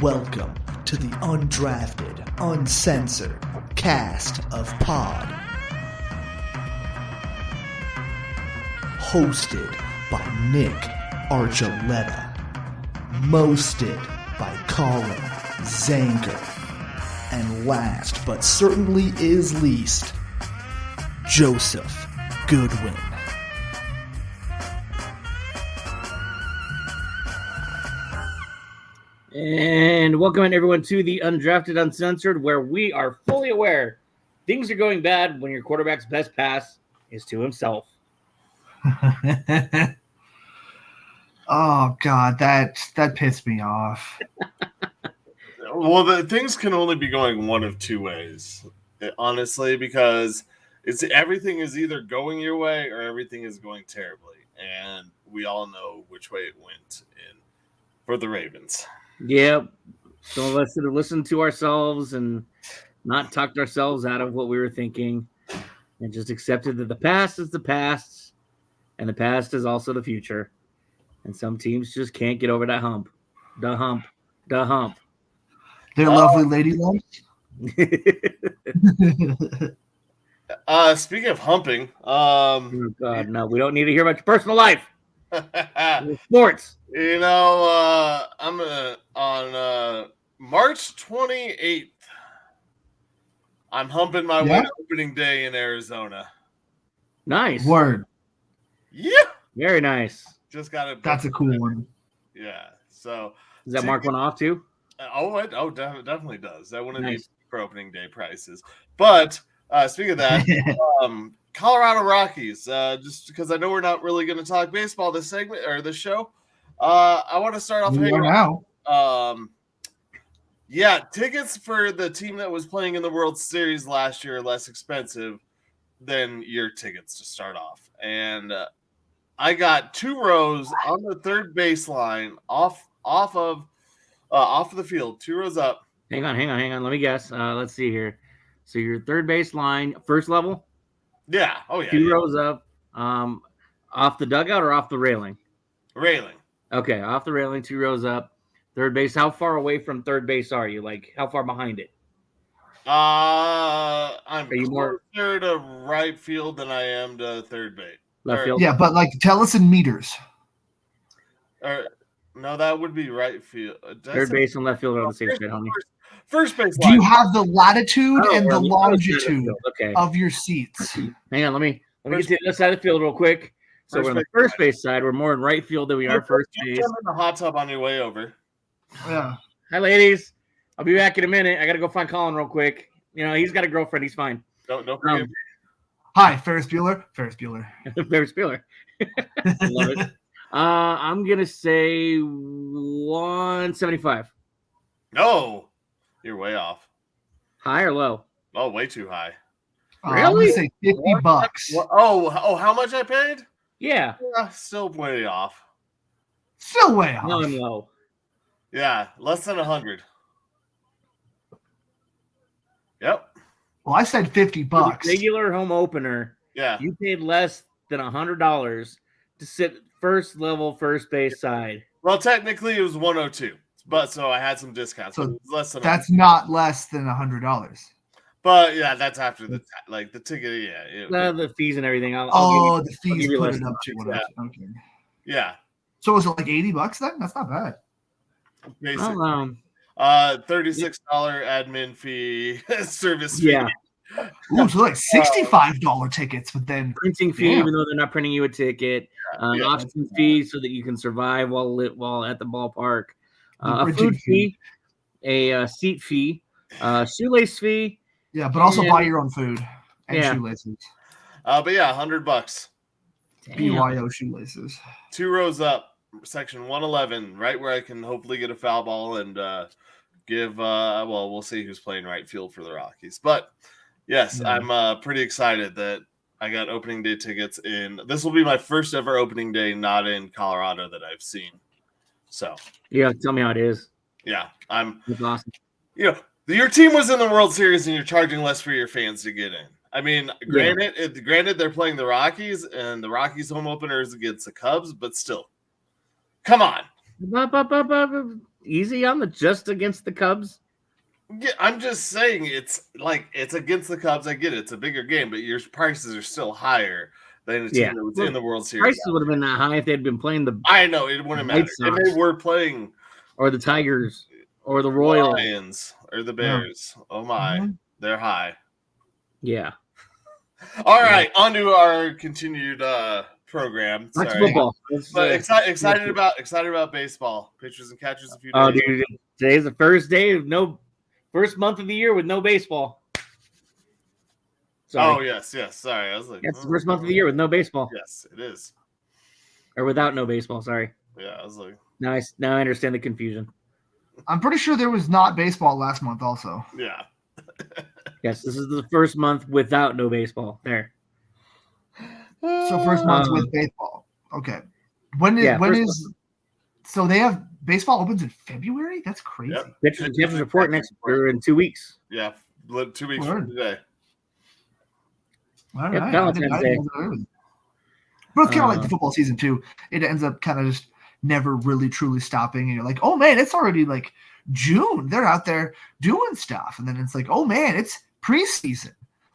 Welcome to the Undrafted Uncensored cast of Pod. Hosted by Nick Archuleta. Mosted by Colin Zanker. And last but certainly is least, Joseph Goodwin. And welcome everyone to the Undrafted Uncensored, where we are fully aware things are going bad when your quarterback's best pass is to himself. Oh God, that pissed me off. Well, the things can only be going one of two ways, honestly, because everything is either going your way or everything is going terribly, and we all know which way it went for the Ravens. Yep. Some of us should have listened to ourselves and not talked ourselves out of what we were thinking and just accepted that the past is the past and the past is also the future. And some teams just can't get over that hump. The hump. They're lovely lady lumps. Speaking of humping, oh God, no, we don't need to hear about your personal life. Sports. You know, I'm on March 28th. I'm humping my way to opening day in Arizona. Nice. Word. Yeah. Very nice. Just got it. That's a cool one. Yeah. So does that mark one off too? Definitely does. That one of these for opening day prices. But speaking of that, Colorado Rockies. Just because I know we're not really going to talk baseball this segment or this show, I want to start off now. Tickets for the team that was playing in the World Series last year are less expensive than your tickets to start off, and I got 2 rows on the third baseline off of the field, 2 rows up. Hang on. Let me guess. Let's see here. So your third base line, first level? Yeah. Oh, yeah. 2 rows up. Off the dugout or off the railing? Railing. Okay, off the railing, 2 rows up. Third base. How far away from third base are you? Like, how far behind it? I'm closer to right field than I am to third base. Left field? Yeah, but like, tell us in meters. No, that would be right field. Third base and left field are on the same side, homie. First base line. Do you have the latitude and the longitude okay. of your seats? Hang on, let me get to the other side of the field real quick. So we're on the first base side. We're more in right field than we are first base. Jump in the hot tub on your way over. Yeah. Hi, ladies. I'll be back in a minute. I got to go find Colin real quick. You know, he's got a girlfriend. He's fine. Don't forget. Hi, Ferris Bueller. Ferris Bueller. Love it. I'm going to say 175. No. You're way off. High or low? Oh, way too high. Really? I'm going to say $50. Oh, how much I paid? Yeah. Still way off. Still way off. No, I'm low. Yeah, less than 100. Yep. Well, I said $50. Regular home opener. Yeah. You paid less than $100 to sit first level, first base side. Well, technically it was 102, but so I had some discounts. So it was less than that's not less than $100. But yeah, that's after the ticket. Yeah, the fees and everything. The fees put it up to what? Okay. Yeah. So was it like $80 then? That's not bad. Basically. $36 admin fee, service fee. Yeah. Ooh, so like $65 tickets, but then printing fee, even though they're not printing you a ticket, oxygen fee so that you can survive while at the ballpark, a food fee, a seat fee, shoelace fee. Yeah, but also buy your own food and shoelaces. But yeah, $100. BYO shoelaces. 2 rows up, section 111, right where I can hopefully get a foul ball and give. We'll see who's playing right field for the Rockies, but. Yes, I'm pretty excited that I got opening day tickets in. This will be my first ever opening day not in Colorado that I've seen. So yeah, tell me how it is. Yeah, It's awesome. You know, your team was in the World Series and you're charging less for your fans to get in. I mean, granted, they're playing the Rockies and the Rockies home opener is against the Cubs, but still, come on. easy on the just against the Cubs? Yeah, I'm just saying it's against the Cubs. I get it. It's a bigger game, but your prices are still higher than a team that was in the World Series. Prices would have been that high if they'd been playing the. I know it wouldn't matter if they were playing or the Tigers or the Royals, Lions or the Bears. Yeah. Oh my, they're high. Yeah. All right, on to our continued program. That's football. But excited about baseball. Pitchers and catchers a few days. Oh, dude, today's the first month of the year with no baseball. Sorry. Oh yes. Sorry, I was like, it's the first month of the year with no baseball. Yes, it is. Or without no baseball. Sorry. Yeah, I was like. Now I understand the confusion. I'm pretty sure there was not baseball last month. Also. Yeah. Yes, this is the first month without no baseball. There. So first month with baseball. Okay. So they have baseball opens in February? That's crazy. Yep. Pitchers report next year in 2 weeks. Yeah, 2 weeks from today. All right. Valentine's Day. But it's kind of like the football season too. It ends up kind of just never really truly stopping, and you're like, oh man, it's already like June. They're out there doing stuff, and then it's like, oh man, it's preseason.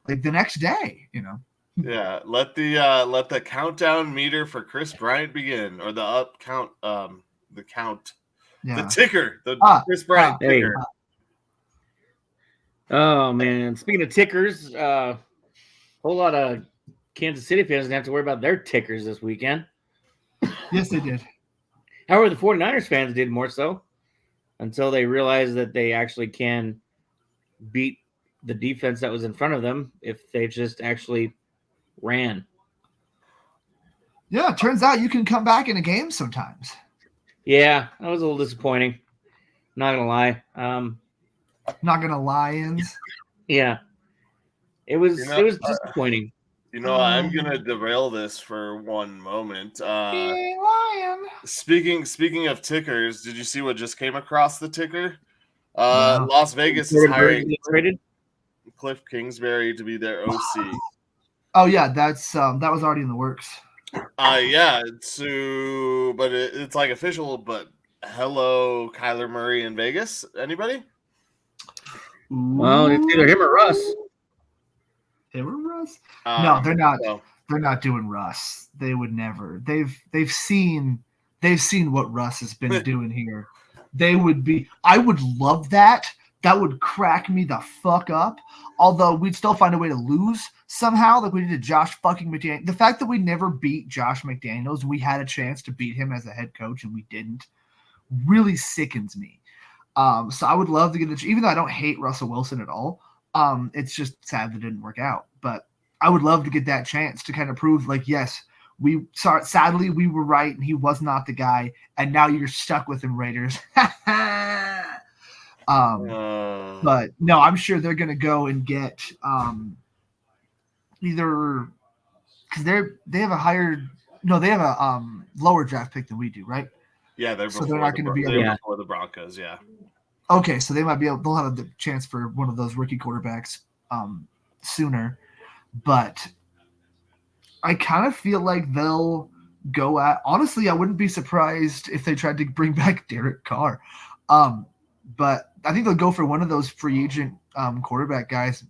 Like the next day, you know. Yeah, let the countdown meter for Chris Bryant begin, or the up count, the count, the ticker, Chris Bryant ticker. Oh man! Speaking of tickers, whole lot of Kansas City fans didn't have to worry about their tickers this weekend. Yes, they did. However, the 49ers fans did more so until they realized that they actually can beat the defense that was in front of them if they just actually ran. Yeah, it turns out you can come back in a game sometimes. Yeah, that was a little disappointing. Not gonna lie. Not gonna lions. Yeah, it was disappointing. I'm gonna derail this for one moment. Lion. Speaking of tickers, did you see what just came across the ticker? Las Vegas is hiring Cliff Kingsbury to be their OC. Oh yeah, that was already in the works. Yeah. But it's like official. But hello, Kyler Murray in Vegas. Anybody? Well, it's either him or Russ. Him or Russ? No, they're not. So. They're not doing Russ. They would never. They've seen what Russ has been doing here. They would be. I would love that. That would crack me the fuck up. Although we'd still find a way to lose somehow, like we did to Josh fucking McDaniels. The fact that we never beat Josh McDaniels, we had a chance to beat him as a head coach and we didn't, really sickens me. So I would love to get it, even though I don't hate Russell Wilson at all. It's just sad that it didn't work out. But I would love to get that chance to kind of prove, like, yes, sadly we were right and he was not the guy, and now you're stuck with him, Raiders. But no, I'm sure they're going to go and get either because they have a lower draft pick than we do, right? Yeah, they're not going to be before the Broncos. Yeah. Okay, so they might be able. They'll have the chance for one of those rookie quarterbacks sooner, but I kind of feel like they'll go at. Honestly, I wouldn't be surprised if they tried to bring back Derek Carr. But I think they'll go for one of those free agent quarterback guys.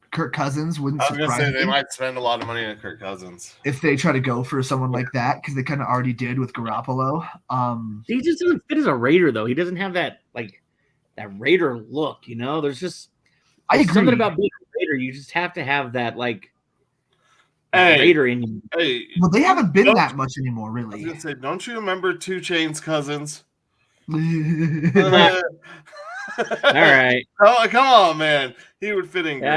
Kirk Cousins wouldn't surprise me. I was going to say they might spend a lot of money on Kirk Cousins. If they try to go for someone like that, because they kind of already did with Garoppolo. He just doesn't fit as a Raider, though. He doesn't have that Raider look, you know? There's agree. Something about being a Raider. You just have to have that, Raider in you. Hey, well, they haven't been that much anymore, really. I was going to say, don't you remember 2 Chainz Cousins? All right. Oh, come on, man. He would fit in great.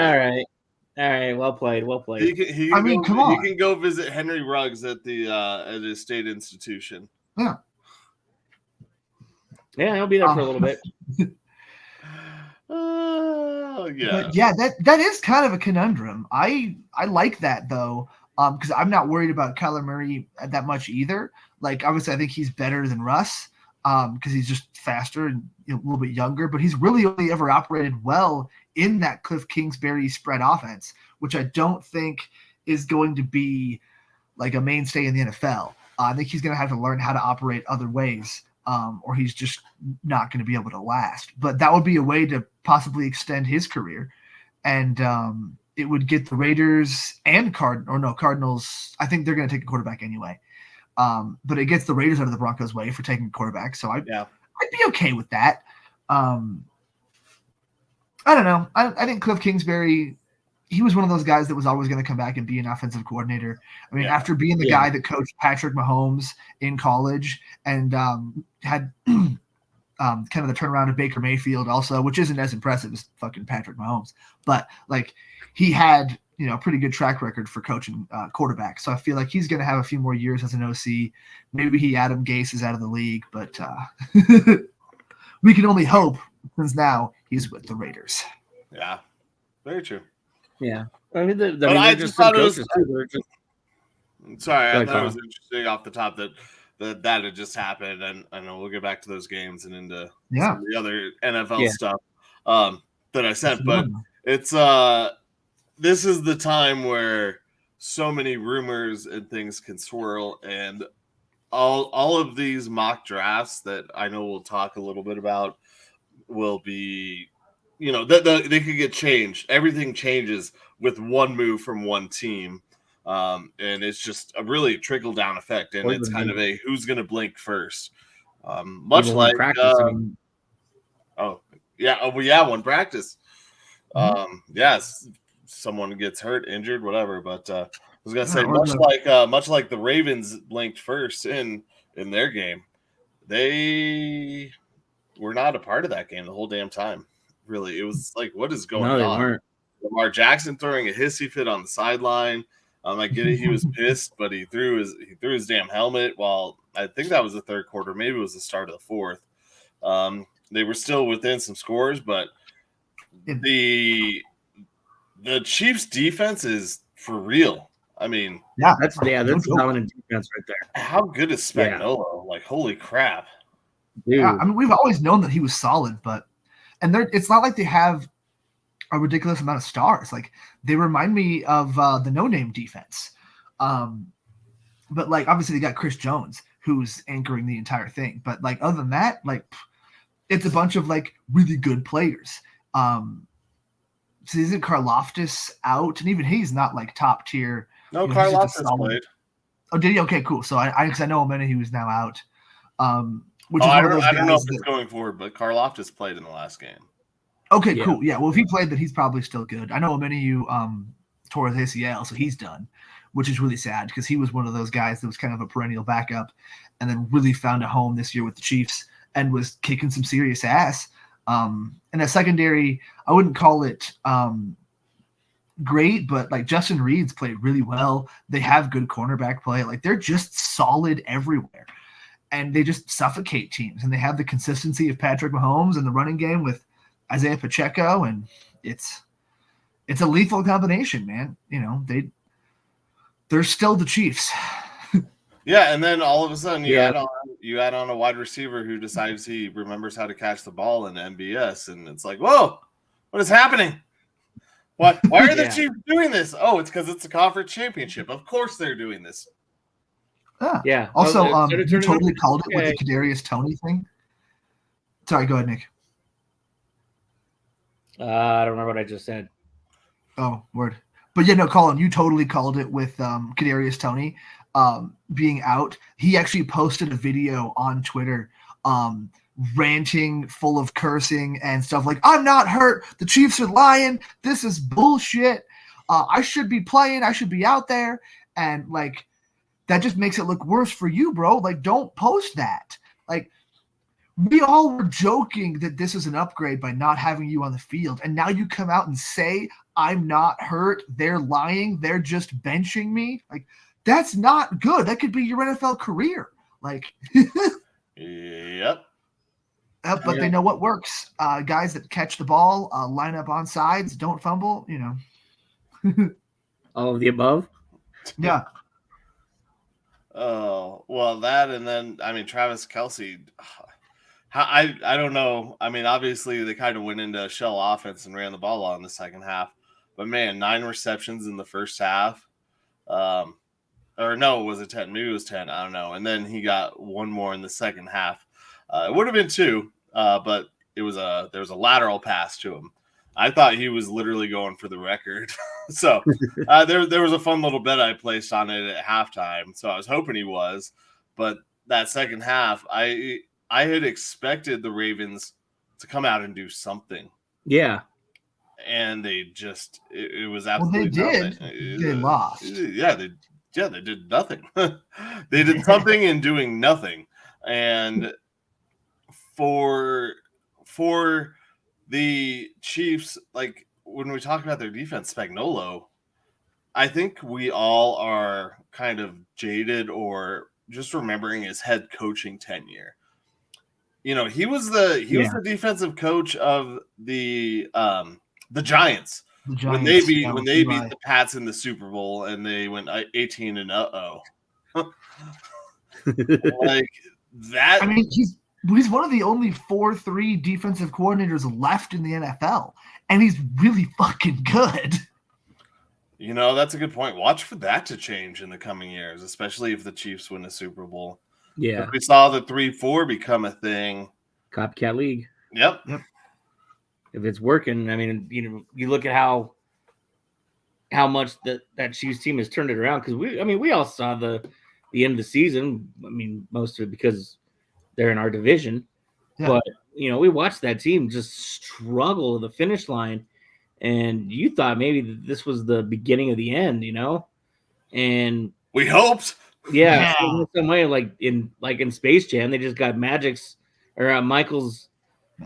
All right. Well played. He come on. He can go visit Henry Ruggs at his state institution. Yeah. Yeah, he'll be there for a little bit. Yeah. But yeah, that is kind of a conundrum. I like that though, because I'm not worried about Kyler Murray that much either. Like, obviously, I think he's better than Russ. Because he's just faster and a little bit younger, but he's really only ever operated well in that Cliff Kingsbury spread offense, which I don't think is going to be like a mainstay in the NFL. I think he's going to have to learn how to operate other ways, or he's just not going to be able to last. But that would be a way to possibly extend his career, and it would get the Raiders and Cardinals. I think they're going to take a quarterback anyway. But it gets the Raiders out of the Broncos' way for taking a quarterback. So I'd be okay with that. I don't know. I think Cliff Kingsbury, he was one of those guys that was always going to come back and be an offensive coordinator. I mean, after being the guy that coached Patrick Mahomes in college and had kind of the turnaround of Baker Mayfield also, which isn't as impressive as fucking Patrick Mahomes. But, like, he had – a pretty good track record for coaching quarterbacks. So I feel like he's going to have a few more years as an OC. Maybe Adam Gase is out of the league, but we can only hope since now he's with the Raiders. Yeah, very true. Yeah. I mean, I just thought it was too. Sorry, I thought it was interesting off the top that had just happened. And I know we'll get back to those games and into some of the other NFL stuff that I sent, but it's this is the time where so many rumors and things can swirl, and all of these mock drafts that I know we'll talk a little bit about will be, they could get changed. Everything changes with one move from one team, and it's just a really trickle down effect, and it's kind of a who's going to blink first, much like practice. one practice. Yes. Someone gets hurt, injured, whatever. But I was gonna say, much like the Ravens blinked first in their game, they were not a part of that game the whole damn time. Really, it was like, what is going on? They weren't. Lamar Jackson throwing a hissy fit on the sideline. I get it, he was pissed, but he threw his damn helmet. While I think that was the third quarter, maybe it was the start of the fourth. They were still within some scores, but the Chiefs' defense is for real. I mean, that's dominant defense right there. How good is Spagnuolo? Like, holy crap, dude! Yeah, I mean, we've always known that he was solid, it's not like they have a ridiculous amount of stars. Like, they remind me of the no-name defense, but like obviously they got Chris Jones who's anchoring the entire thing. But like other than that, like it's a bunch of like really good players. So isn't Karlaftis out? And even he's not like top tier. No, Karlaftis played. Oh, did he? Okay, cool. So because I know many he was now out. Which I don't know if it's going forward, but Karlaftis played in the last game. Okay, cool. Yeah, well, if he played, then he's probably still good. I know many of you tore his ACL, so he's done, which is really sad because he was one of those guys that was kind of a perennial backup and then really found a home this year with the Chiefs and was kicking some serious ass. And a secondary, I wouldn't call it great, but like Justin Reed's played really well. They have good cornerback play. Like they're just solid everywhere. And they just suffocate teams. And they have the consistency of Patrick Mahomes in the running game with Isaiah Pacheco. And it's a lethal combination, man. They're still the Chiefs. Yeah, and then all of a sudden you add on a wide receiver who decides he remembers how to catch the ball in MBS, and it's like, whoa, what is happening? What? Why are the Chiefs doing this? Oh, it's because it's a conference championship. Of course they're doing this. Yeah. Also, you totally called it with the Kadarius Toney thing. Sorry, go ahead, Nick. I don't remember what I just said. Oh, word. But yeah, no, Colin, you totally called it with Kadarius Toney being out. He actually posted a video on Twitter ranting full of cursing and stuff like, I'm not hurt. The Chiefs are lying. This is bullshit. I should be playing. I should be out there. And like, that just makes it look worse for you, bro. Like, don't post that. Like, we all were joking that this is an upgrade by not having you on the field. And now you come out and say, I'm not hurt. They're lying. They're just benching me. Like, that's not good. That could be your NFL career. Like, yep. But they know what works. Guys that catch the ball, line up on sides, don't fumble, All of the above? Yeah. Oh, well, that, and then, I mean, Travis Kelce, I don't know. I mean, obviously, they kind of went into a shell offense and ran the ball on the second half. But, man, 9 receptions in the first half. or no, was it 10? Maybe it was 10. I don't know. And then he got one more in the second half. It would have been 2, but there was a lateral pass to him. I thought he was literally going for the record. So there was a fun little bet I placed on it at halftime. So I was hoping he was. But that second half, I had expected the Ravens to come out and do something. Yeah. And they just it was absolutely nothing. They lost. Yeah, they did nothing. They did something in doing nothing. And for the Chiefs, like when we talk about their defense, Spagnuolo, I think we all are kind of jaded or just remembering his head coaching tenure. You know, he was the defensive coach of the Giants when they beat the Pats in the Super Bowl and they went 18-0. Like that. I mean, he's one of the only 4-3 defensive coordinators left in the NFL, and he's really fucking good. You know, that's a good point. Watch for that to change in the coming years, especially if the Chiefs win a Super Bowl. Yeah. If we saw the 3-4 become a thing. Copycat league. Yep. If it's working, I mean, you look at how much that Chiefs team has turned it around, because we all saw the end of the season. I mean, most of it because they're in our division. Yeah. But, we watched that team just struggle to the finish line, and you thought maybe this was the beginning of the end, and we hoped. Yeah. In some way, like in Space Jam, they just got Michael's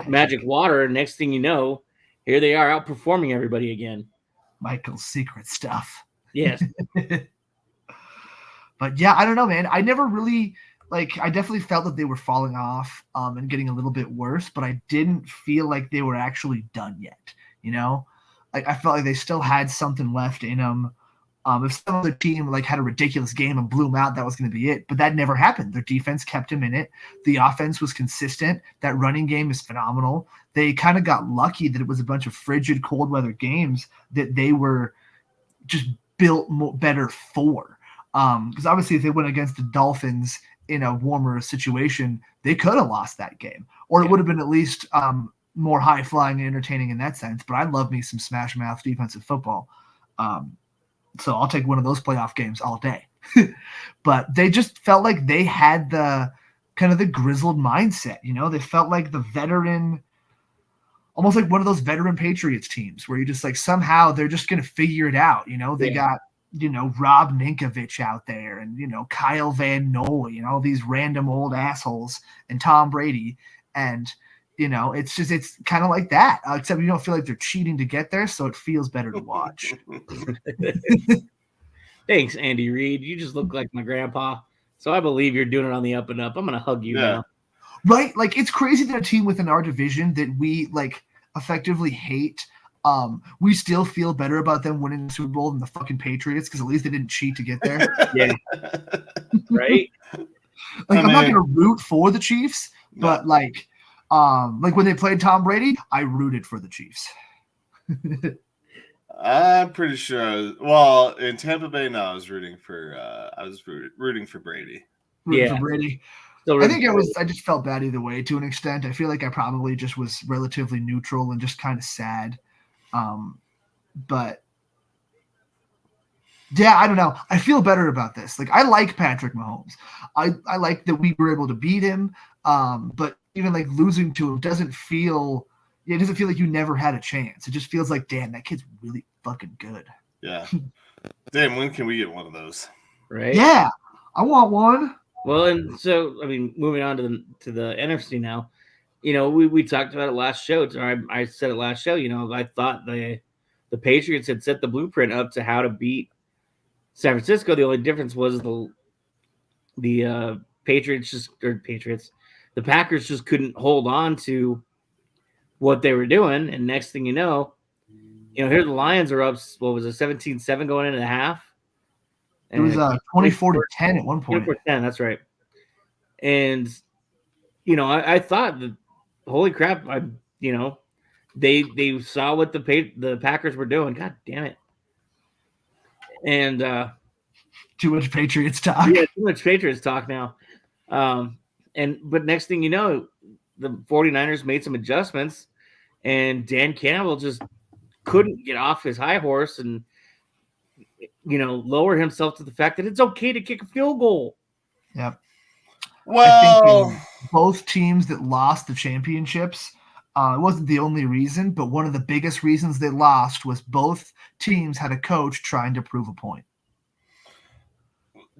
magic water, and next thing you know, here they are outperforming everybody again. Michael's secret stuff. Yes. But yeah, I don't know, man. I never really I definitely felt that they were falling off and getting a little bit worse, but I didn't feel like they were actually done yet. I felt like they still had something left in them. If some other team had a ridiculous game and blew them out, that was going to be it. But that never happened. Their defense kept him in it. The offense was consistent. That running game is phenomenal. They kind of got lucky that it was a bunch of frigid, cold weather games that they were just built better for. Because obviously if they went against the Dolphins in a warmer situation, they could have lost that game. Or it would have been at least more high-flying and entertaining in that sense. But I love me some smash-mouth defensive football. So I'll take one of those playoff games all day. But they just felt like they had the kind of the grizzled mindset. They felt like the veteran, almost like one of those veteran Patriots teams where you just somehow they're just going to figure it out. They got, Rob Ninkovich out there and, Kyle Van Noy, all these random old assholes and Tom Brady. And, it's kind of like that, except you don't feel like they're cheating to get there, so it feels better to watch. Thanks, Andy Reid. You just look like my grandpa, so I believe you're doing it on the up and up. I'm going to hug you now. Right? It's crazy that a team within our division that we, effectively hate, we still feel better about them winning the Super Bowl than the fucking Patriots, because at least they didn't cheat to get there. Yeah. Right? I'm not going to root for the Chiefs, but, when they played Tom Brady, I rooted for the Chiefs. I'm pretty sure. Well, in Tampa Bay, no, I was rooting for. Rooting for Brady. For Brady. I think I just felt bad either way to an extent. I feel like I probably just was relatively neutral and just kind of sad. But yeah, I don't know. I feel better about this. I like Patrick Mahomes. I like that we were able to beat him. But even losing to him doesn't feel like you never had a chance. It just feels like, damn, that kid's really fucking good. Yeah. Damn, when can we get one of those? Right? Yeah, I want one. Well, and so moving on to the NFC now. We talked about it last show. I said it last show. I thought the Patriots had set the blueprint up to how to beat San Francisco. The only difference was the the Packers just couldn't hold on to what they were doing. And next thing you know, here the Lions are up, what was it, 17-7 going into the half? And it was 24-10 at one point. 24-10, that's right. And, I thought that, holy crap, they saw what the Packers were doing. God damn it. And Too much Patriots talk. Yeah, too much Patriots talk now. But next thing you know, the 49ers made some adjustments, and Dan Campbell just couldn't get off his high horse and lower himself to the fact that it's okay to kick a field goal. Yep. Well, I think both teams that lost the championships, it wasn't the only reason, but one of the biggest reasons they lost was both teams had a coach trying to prove a point.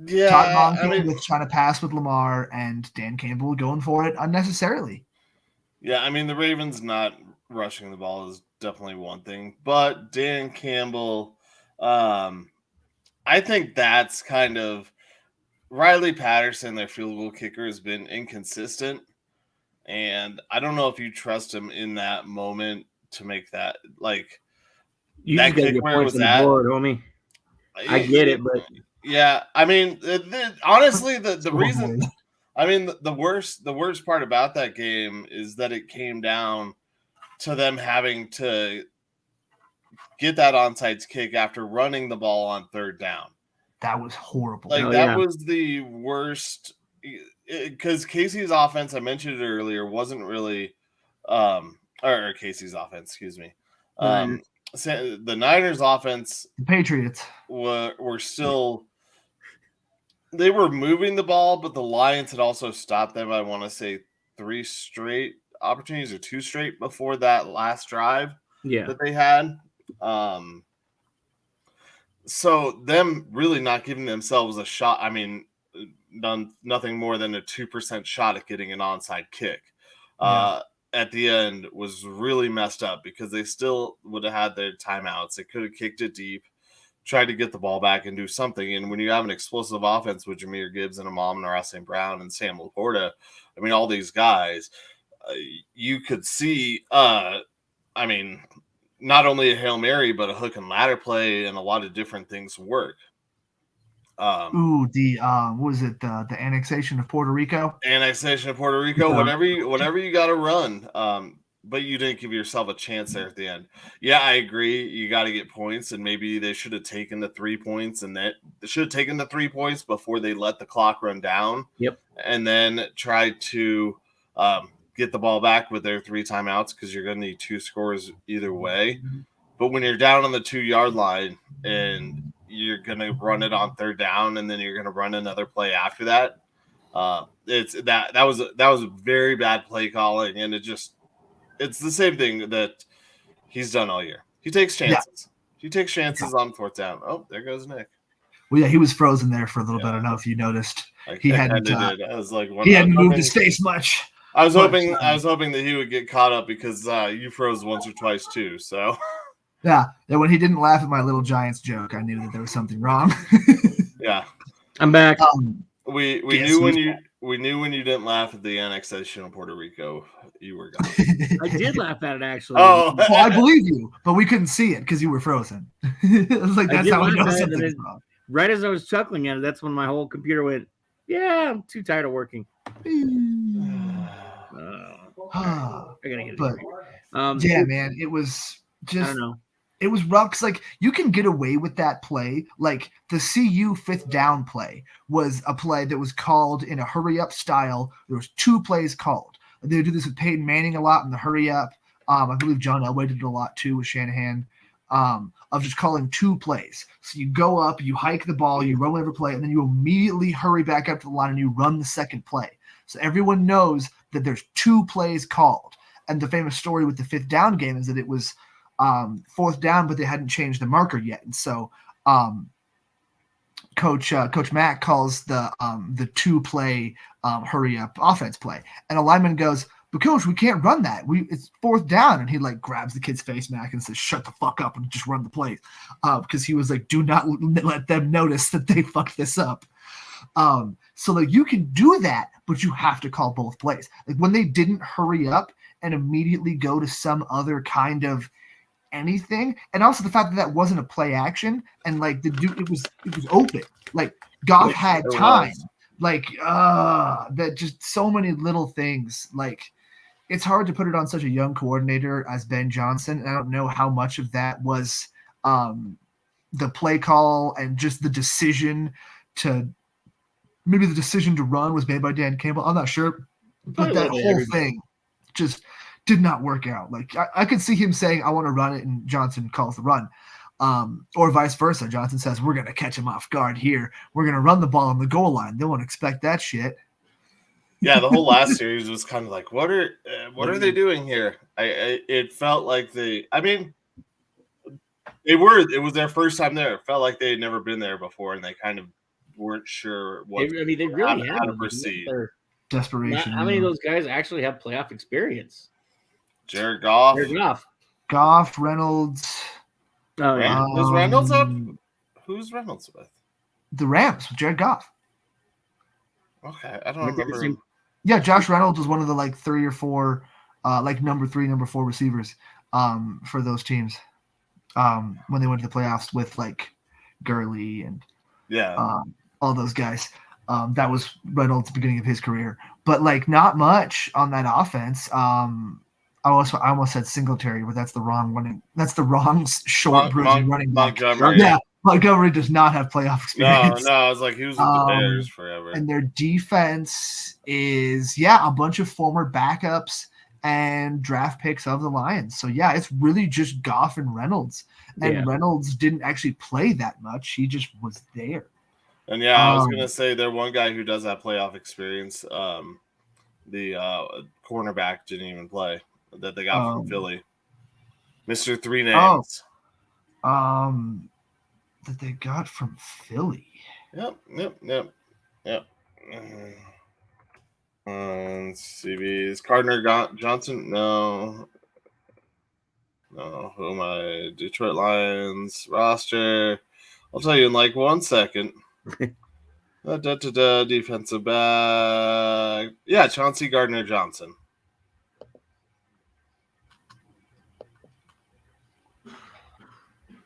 Yeah, Todd Monken was trying to pass with Lamar, and Dan Campbell going for it unnecessarily. Yeah, I mean, the Ravens not rushing the ball is definitely one thing, but Dan Campbell, I think that's kind of Riley Patterson, their field goal kicker, has been inconsistent, and I don't know if you trust him in that moment to make that you that kick where it was at. Board, homie. I get it, but yeah, I mean, honestly, the reason, I mean, the worst part about that game is that it came down to them having to get that onside kick after running the ball on third down. That was horrible. That was the worst, because Casey's offense, I mentioned it earlier, wasn't really, or Casey's offense, excuse me. The Niners offense, the Patriots were still, they were moving the ball, but the Lions had also stopped them. I want to say 3 straight opportunities or 2 straight before that last drive that they had. So them really not giving themselves a shot. I mean, nothing more than a 2% shot at getting an onside kick. At the end was really messed up because they still would have had their timeouts. They could have kicked it deep, tried to get the ball back and do something. And when you have an explosive offense with Jahmyr Gibbs and Amon-Ra St. Brown and Sam Laporta, I mean, all these guys, you could see, I mean, not only a Hail Mary, but a hook and ladder play and a lot of different things work. What was it? The annexation of Puerto Rico? Annexation of Puerto Rico, whatever you got to run. But you didn't give yourself a chance there at the end. Yeah, I agree. You got to get points, and maybe they should have taken the 3 points, and that they should have taken the 3 points before they let the clock run down. Yep. And then try to get the ball back with their 3 timeouts because you're going to need 2 scores either way. But when you're down on the 2-yard line and you're going to run it on third down, and then you're going to run another play after that. That was a very bad play calling, and it's the same thing that he's done all year. He takes chances. Yeah. He takes chances on 4th down. Oh, there goes Nick. Well, yeah, he was frozen there for a little bit. I don't know if you noticed. He hadn't moved his face much. I was hoping that he would get caught up because you froze once or twice too. So. Yeah, when he didn't laugh at my little Giants joke, I knew that there was something wrong. Yeah, I'm back. We knew when you didn't laugh at the annexation of Puerto Rico, you were gone. I did laugh at it actually. Oh, well, I believe you, but we couldn't see it because you were frozen. It was like that's how we know something's wrong. Right as I was chuckling at it, that's when my whole computer went, "Yeah, I'm too tired of working." I gotta get it. Yeah, man, it was just. I don't know. It was rough because, you can get away with that play. Like, the CU 5th down play was a play that was called in a hurry-up style. There was 2 plays called. They would do this with Peyton Manning a lot in the hurry-up. I believe John Elway did it a lot, too, with Shanahan, of just calling 2 plays. So you go up, you hike the ball, you run whatever play, and then you immediately hurry back up to the line and you run the second play. So everyone knows that there's 2 plays called. And the famous story with the 5th down game is that it was – 4th down, but they hadn't changed the marker yet, and so Coach Mack calls the 2-play hurry up offense play, and a lineman goes, "But coach, we can't run that. It's 4th down," and he grabs the kid's face, Mack, and says, "Shut the fuck up and just run the plays," because he was like, "Do not let them notice that they fucked this up." So you can do that, but you have to call both plays. When they didn't hurry up and immediately go to some other kind of anything, and also the fact that wasn't a play action, and the dude, it was open. Goff had time. That just so many little things. It's hard to put it on such a young coordinator as Ben Johnson, and I don't know how much of that was the play call and just the decision to run was made by Dan Campbell. I'm not sure, but that whole thing just did not work out. Like I could see him saying, I want to run it, and Johnson calls the run. Or vice versa. Johnson says, we're going to catch him off guard here. We're going to run the ball on the goal line. They won't expect that shit. Yeah, the whole last series was kind of like, what are they doing here? It felt like it was their first time there. It felt like they had never been there before, and they kind of weren't sure they really how to proceed. Desperation. How many of those guys actually have playoff experience? Jared Goff. Goff, Reynolds. Oh, yeah. Is Reynolds up? Who's Reynolds with? The Rams with Jared Goff. Okay, I don't remember. Yeah, Josh Reynolds was one of the 3 or 4, number 3, number 4 receivers for those teams when they went to the playoffs with Gurley and all those guys. That was Reynolds' beginning of his career, but not much on that offense. I almost said Singletary, but that's the wrong one. That's the wrong short bruising running back. Yeah, Montgomery does not have playoff experience. No, I was like, he was with the Bears forever. And their defense is, a bunch of former backups and draft picks of the Lions. So, it's really just Goff and Reynolds. And Reynolds didn't actually play that much. He just was there. And, I was going to say there's one guy who does have playoff experience. The cornerback didn't even play that they got from Philly. Mr. 3 names. That they got from Philly. Yep. CB's Gardner Johnson. No. Who am I? Detroit Lions roster. I'll tell you in 1 second. Defensive back. Yeah, Chauncey Gardner-Johnson.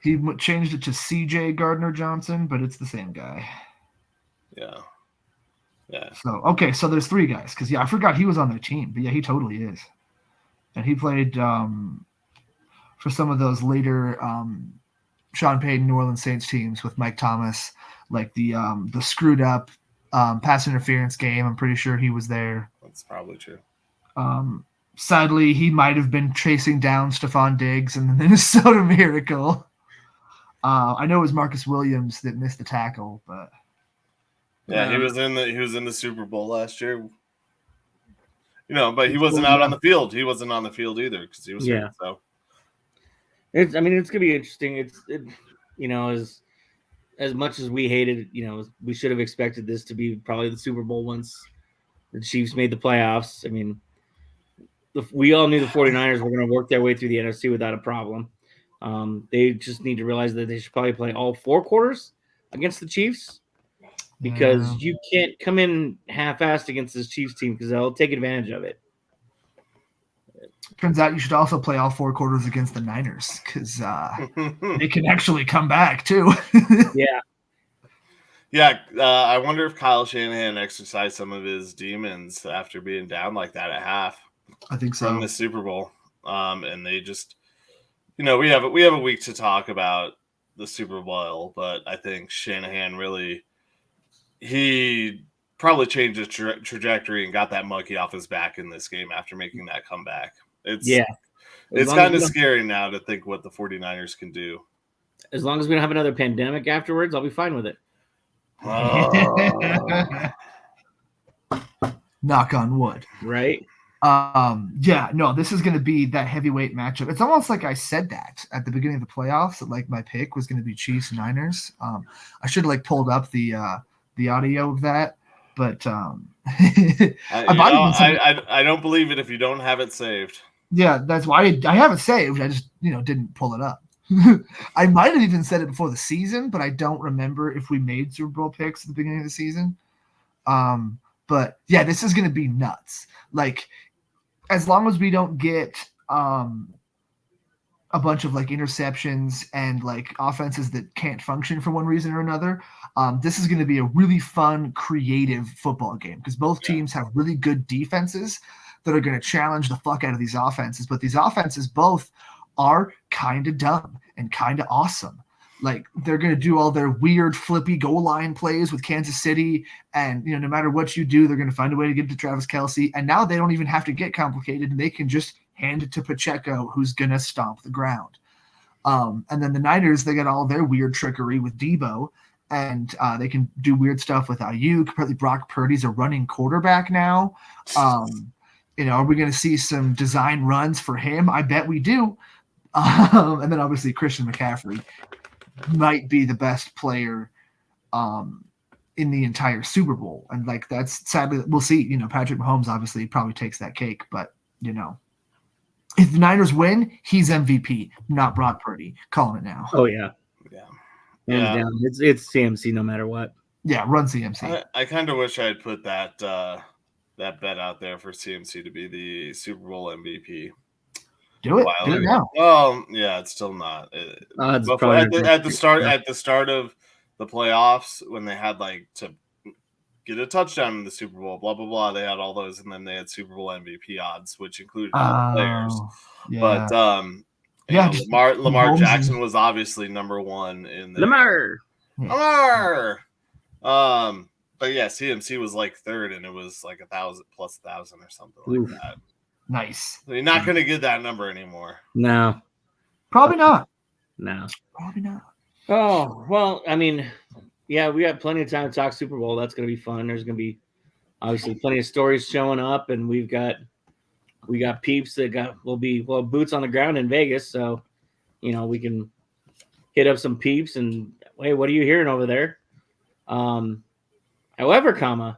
He changed it to CJ Gardner-Johnson, but it's the same guy. Yeah. So there's 3 guys because I forgot he was on their team, but he totally is, and he played for some of those later Sean Payton New Orleans Saints teams with Mike Thomas, the screwed up pass interference game. I'm pretty sure he was there. That's probably true. Sadly, he might have been chasing down Stephon Diggs in the Minnesota Miracle. I know it was Marcus Williams that missed the tackle, but he was in the Super Bowl last year. But he wasn't out on the field. He wasn't on the field either because he was hurt. So it's gonna be interesting. As much as we hated, we should have expected this to be probably the Super Bowl once the Chiefs made the playoffs. We all knew the 49ers were going to work their way through the NFC without a problem. They just need to realize that they should probably play all 4 quarters against the Chiefs because you can't come in half-assed against this Chiefs team because they'll take advantage of it. Turns out you should also play all 4 quarters against the Niners because they can actually come back too. I wonder if Kyle Shanahan exercised some of his demons after being down like that at half. I think so. From the Super Bowl, and they just, we have a week to talk about the Super Bowl, but I think Shanahan he probably changed the trajectory and got that monkey off his back in this game after making that comeback. It's kind of scary now to think what the 49ers can do. As long as we don't have another pandemic afterwards, I'll be fine with it. Knock on wood. Right? This is going to be that heavyweight matchup. It's almost like I said that at the beginning of the playoffs that my pick was going to be Chiefs and Niners. I should have pulled up the audio of that, but I don't believe it if you don't have it saved. Yeah, that's why I have it saved. I just didn't pull it up. I might have even said it before the season, but I don't remember if we made Super Bowl picks at the beginning of the season. But this is going to be nuts. As long as we don't get a bunch of interceptions and offenses that can't function for one reason or another, this is going to be a really fun, creative football game because both teams have really good defenses that are going to challenge the fuck out of these offenses. But these offenses both are kind of dumb and kind of awesome. Like they're going to do all their weird flippy goal line plays with Kansas City. And, no matter what you do, they're going to find a way to get to Travis Kelce. And now they don't even have to get complicated, and they can just hand it to Pacheco, who's going to stomp the ground. And then the Niners, they got all their weird trickery with Debo, and they can do weird stuff with Ayuk. Apparently Brock Purdy's a running quarterback now. Are we going to see some design runs for him? I bet we do. And then obviously Christian McCaffrey might be the best player in the entire Super Bowl. And like, that's sadly, we'll see, Patrick Mahomes obviously probably takes that cake, but if the Niners win, he's MVP, not Brock Purdy. Calling it now. Oh yeah. Yeah. Down. It's CMC no matter what. Yeah, run CMC. I kind of wish I had put that bet out there for CMC to be the Super Bowl MVP. Do it now. Well, yeah, it's still not. At the start of the playoffs, when they had to get a touchdown in the Super Bowl, blah blah blah, they had all those, and then they had Super Bowl MVP odds, which included all the players. Yeah. But Lamar Jackson was obviously number one in the Lamar. But yeah, CMC was third, and it was 1,000 plus 1,000 or something like that. Nice. So you're not going to get that number anymore. No. Probably not. No. Probably not. Oh, well, I mean, yeah, we got plenty of time to talk Super Bowl. That's going to be fun. There's going to be obviously plenty of stories showing up, and we got peeps that will be boots on the ground in Vegas. So, we can hit up some peeps and, hey, what are you hearing over there? However,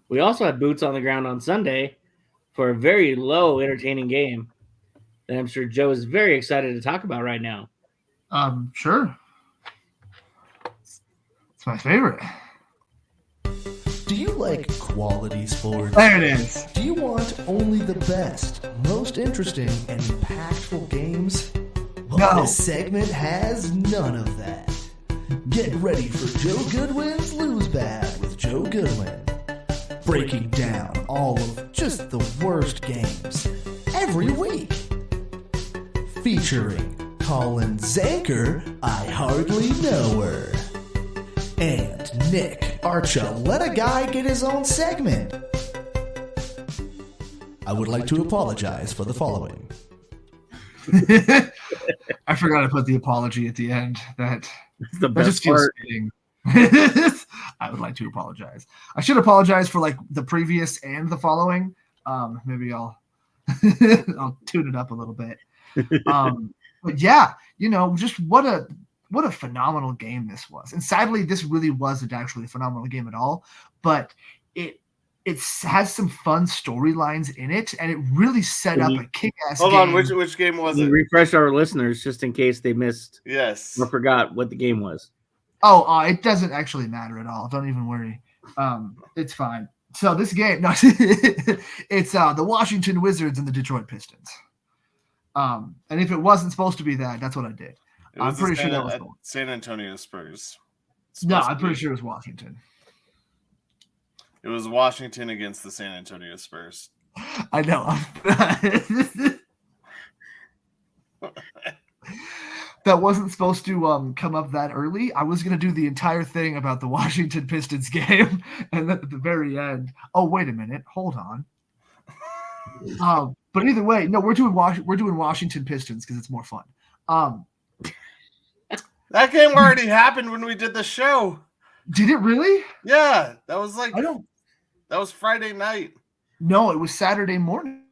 we also had boots on the ground on Sunday for a very low entertaining game that I'm sure Joe is very excited to talk about right now. Sure. It's my favorite. Do you like quality sports? There it is. Do you want only the best, most interesting, and impactful games? Well, No. This segment has none of that. Get ready for Joe Goodwin's Lose Bad with Joe Goodwin. Breaking down all of just the worst games every week. Featuring Colin Zanker, I Hardly Know Her. And Nick Archa, Let a Guy Get His Own Segment. I would like to apologize for the following. I forgot to put the apology at the end. That's the best just feels part. fitting. I would like to apologize. I should apologize for the previous and the following. Maybe I'll tune it up a little bit. But yeah, just what a phenomenal game this was. And sadly, this really wasn't actually a phenomenal game at all. But it has some fun storylines in it, and it really set up a kick-ass game. Hold on, which game was it? Refresh our listeners just in case they missed or forgot what the game was. Oh, it doesn't actually matter at all. Don't even worry. It's fine. So this game, no, it's the Washington Wizards and the Detroit Pistons. And if it wasn't supposed to be that's what I did. I'm pretty sure that was the one. San Antonio Spurs. No, I'm pretty sure it was Washington. It was Washington against the San Antonio Spurs. I know. That wasn't supposed to come up that early. I was going to do the entire thing about the Washington Pistons game, and then at the very end, oh, wait a minute. Hold on. But either way, no, we're doing Washington Pistons because it's more fun. That game already happened when we did the show. Did it really? Yeah, that was that was Friday night. No, it was Saturday morning.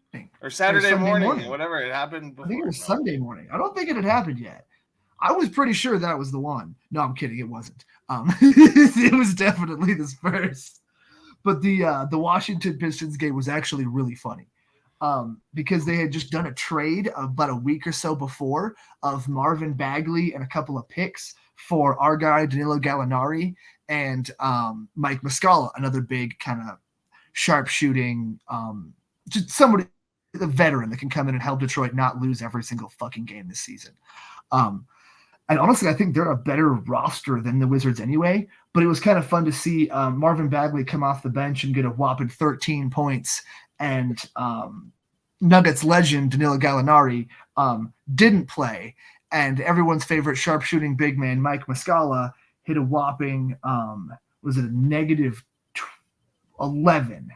Or Saturday morning, whatever. It happened before. I think it was Sunday morning. I don't think it had happened yet. I was pretty sure that was the one. No, I'm kidding. It wasn't. It was definitely the Spurs. But the Washington Pistons game was actually really funny. Because they had just done a trade about a week or so before of Marvin Bagley and a couple of picks for our guy Danilo Gallinari and Mike Muscala, another big kind of sharpshooting, just somebody, a veteran that can come in and help Detroit not lose every single fucking game this season. And honestly, I think they're a better roster than the Wizards anyway. But it was kind of fun to see Marvin Bagley come off the bench and get a whopping 13 points. And Nuggets legend Danilo Gallinari didn't play and everyone's favorite sharpshooting big man, Mike Muscala, hit a whopping, was it a negative 11?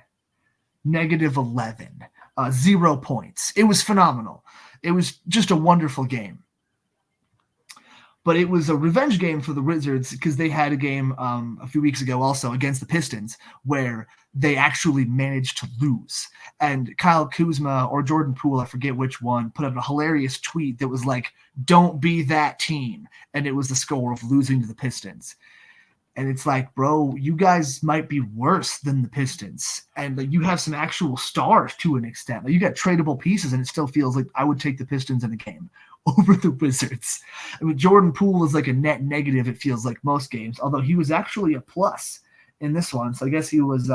Negative 11. 0 points. It was phenomenal. It was just a wonderful game. But it was a revenge game for the Wizards because they had a game a few weeks ago also against the Pistons where they actually managed to lose. And Kyle Kuzma or Jordan Poole, I forget which one, put out a hilarious tweet that was like, "Don't be that team." And it was the score of losing to the Pistons. And it's like, bro, you guys might be worse than the Pistons. And like, you have some actual stars to an extent. Like, you got tradable pieces, and it still feels like I would take the Pistons in a game over the Wizards. I mean, Jordan Poole is like a net negative, it feels like, most games, although he was actually a plus in this one. So I guess he was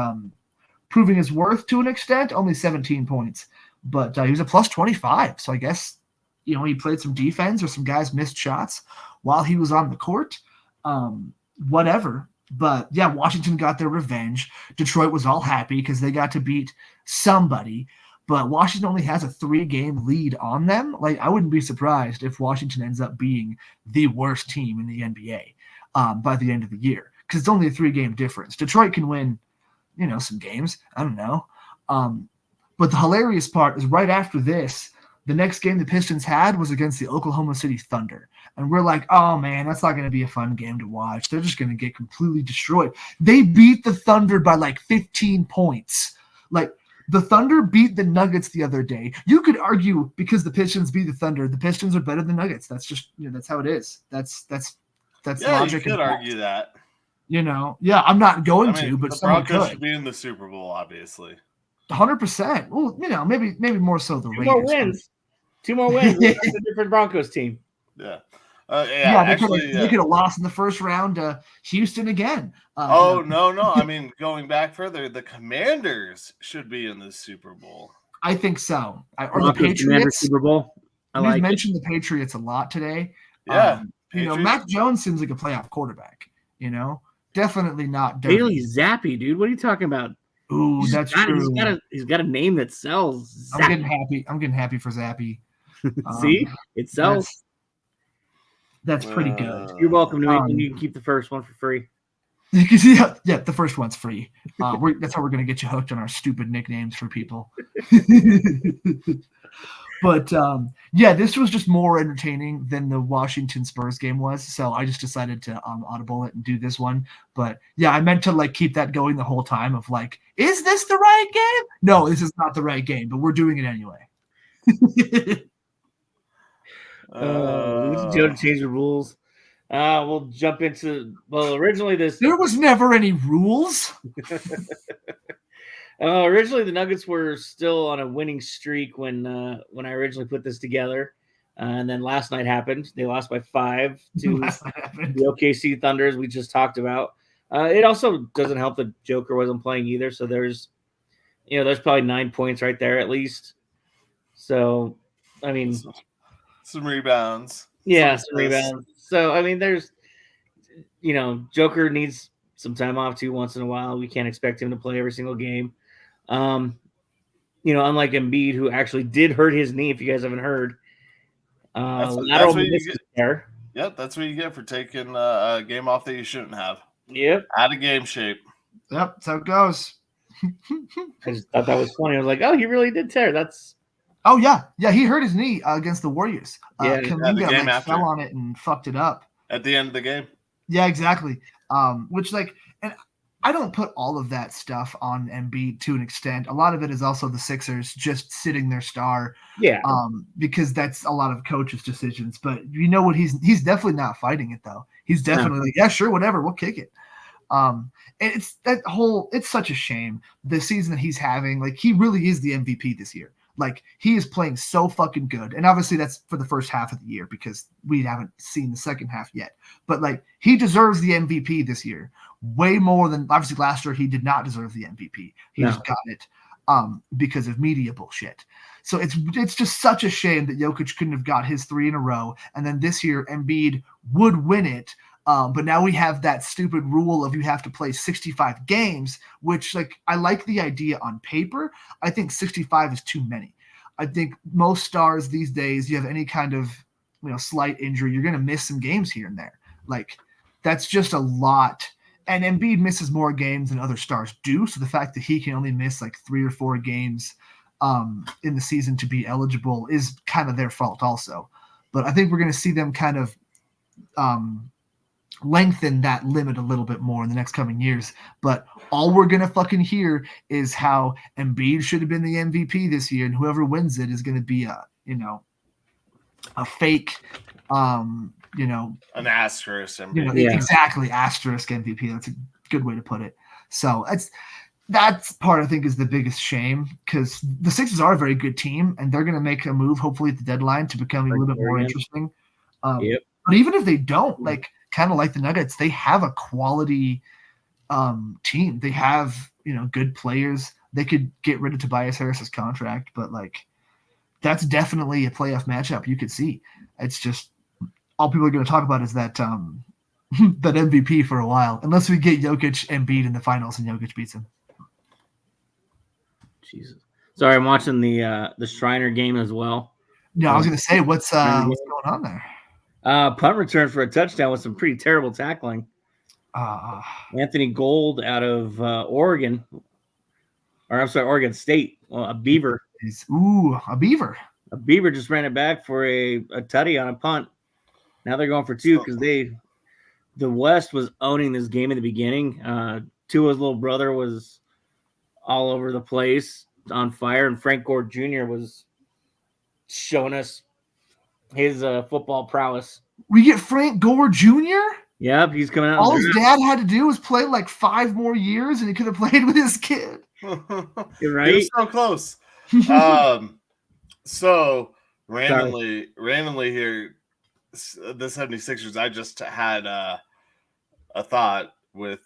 proving his worth to an extent, only 17 points. But he was a plus 25. So I guess, he played some defense or some guys missed shots while he was on the court. Whatever. But yeah, Washington got their revenge. Detroit was all happy because they got to beat somebody. But Washington only has a 3-game lead on them. Like, I wouldn't be surprised if Washington ends up being the worst team in the NBA by the end of the year, because it's only a 3-game difference. Detroit can win, some games. I don't know. But the hilarious part is right after this, the next game the Pistons had was against the Oklahoma City Thunder. And we're like, oh, man, that's not going to be a fun game to watch. They're just going to get completely destroyed. They beat the Thunder by like 15 points. Like, the Thunder beat the Nuggets the other day. You could argue because the Pistons beat the Thunder, the Pistons are better than Nuggets. That's just, that's how it is. That's logic. You could argue that. Yeah, I'm not going to, but the someone Broncos could. should be in the Super Bowl, obviously. 100%. Well, maybe more so the Raiders. 2 more wins. 2 more wins. It's a different Broncos team. Yeah. They could have lost in the first round to Houston again. No. I mean, going back further, the Commanders should be in the Super Bowl. I think so. Or the Patriots. Super Bowl. We've mentioned the Patriots a lot today. Yeah. Mac Jones seems like a playoff quarterback. Definitely not dirty. Bailey Zappi, dude. What are you talking about? Ooh, that's true. He's got a name that sells. Zappy. I'm getting happy for Zappy. See, it sells. That's pretty good. You're welcome to it. You can keep the first one for free. Yeah, the first one's free. That's how we're going to get you hooked on our stupid nicknames for people. But, this was just more entertaining than the Washington Spurs game was. So I just decided to audible it and do this one. But, yeah, I meant to, keep that going the whole time of, is this the right game? No, this is not the right game, but we're doing it anyway. Joe to change the rules. We'll jump into originally there was never any rules. Originally the Nuggets were still on a winning streak when I originally put this together, and then last night happened. They lost by 5 to the OKC Thunder, as we just talked about. It also doesn't help that Joker wasn't playing either, so there's probably 9 points right there at least. So I mean, some rebounds. Yeah, some rebounds. So, I mean, there's, Joker needs some time off too once in a while. We can't expect him to play every single game. Unlike Embiid, who actually did hurt his knee, if you guys haven't heard. Lateral meniscus tear. Yep, that's what you get for taking a game off that you shouldn't have. Yep. Out of game shape. Yep, that's how it goes. I just thought that was funny. I was like, oh, he really did tear. That's. Oh, yeah. Yeah, he hurt his knee against the Warriors. The game after. Fell on it and fucked it up. At the end of the game. Yeah, exactly. And I don't put all of that stuff on Embiid to an extent. A lot of it is also the Sixers just sitting their star. Yeah. Because that's a lot of coaches' decisions. But you know what? He's definitely not fighting it, though. He's definitely like, yeah, sure, whatever, we'll kick it. And it's such a shame. The season that he's having, he really is the MVP this year. He is playing so fucking good. And obviously that's for the first half of the year because we haven't seen the second half yet. But, he deserves the MVP this year way more than – obviously last year he did not deserve the MVP. He just got it because of media bullshit. So it's just such a shame that Jokic couldn't have got his 3 in a row. And then this year Embiid would win it. But now we have that stupid rule of you have to play 65 games, which I like the idea on paper. I think 65 is too many. I think most stars these days, you have any kind of slight injury, you're going to miss some games here and there. Like, that's just a lot. And Embiid misses more games than other stars do. So the fact that he can only miss like 3 or 4 games in the season to be eligible is kind of their fault also. But I think we're going to see them kind of lengthen that limit a little bit more in the next coming years. But all we're going to fucking hear is how Embiid should have been the MVP this year, and whoever wins it is going to be a fake, an asterisk MVP. Exactly, asterisk MVP. That's a good way to put it. So that's part, I think, is the biggest shame, because the Sixers are a very good team, and they're going to make a move hopefully at the deadline to become a little bit more interesting. But even if they don't, kind of like the Nuggets, they have a quality team. They have good players. They could get rid of Tobias Harris's contract, but that's definitely a playoff matchup you could see. It's just all people are going to talk about is that that MVP for a while, unless we get Jokic Embiid in the finals and Jokic beats him. Jesus, sorry, I'm watching the Shriner game as well. Yeah, I was going to say, what's going on there? Punt return for a touchdown with some pretty terrible tackling. Anthony Gold out of Oregon, or I'm sorry, Oregon State. Well, a Beaver. Ooh, a Beaver. A Beaver just ran it back for a tutty on a punt. Now they're going for 2 because the West was owning this game in the beginning. Tua's little brother was all over the place, on fire, and Frank Gore Jr. was showing us his football prowess. We get Frank Gore Jr.? Yep, he's coming out. All his dad had to do was play 5 more years, and he could have played with his kid. You're right. He was so close. So randomly here, the 76ers, I just had a thought with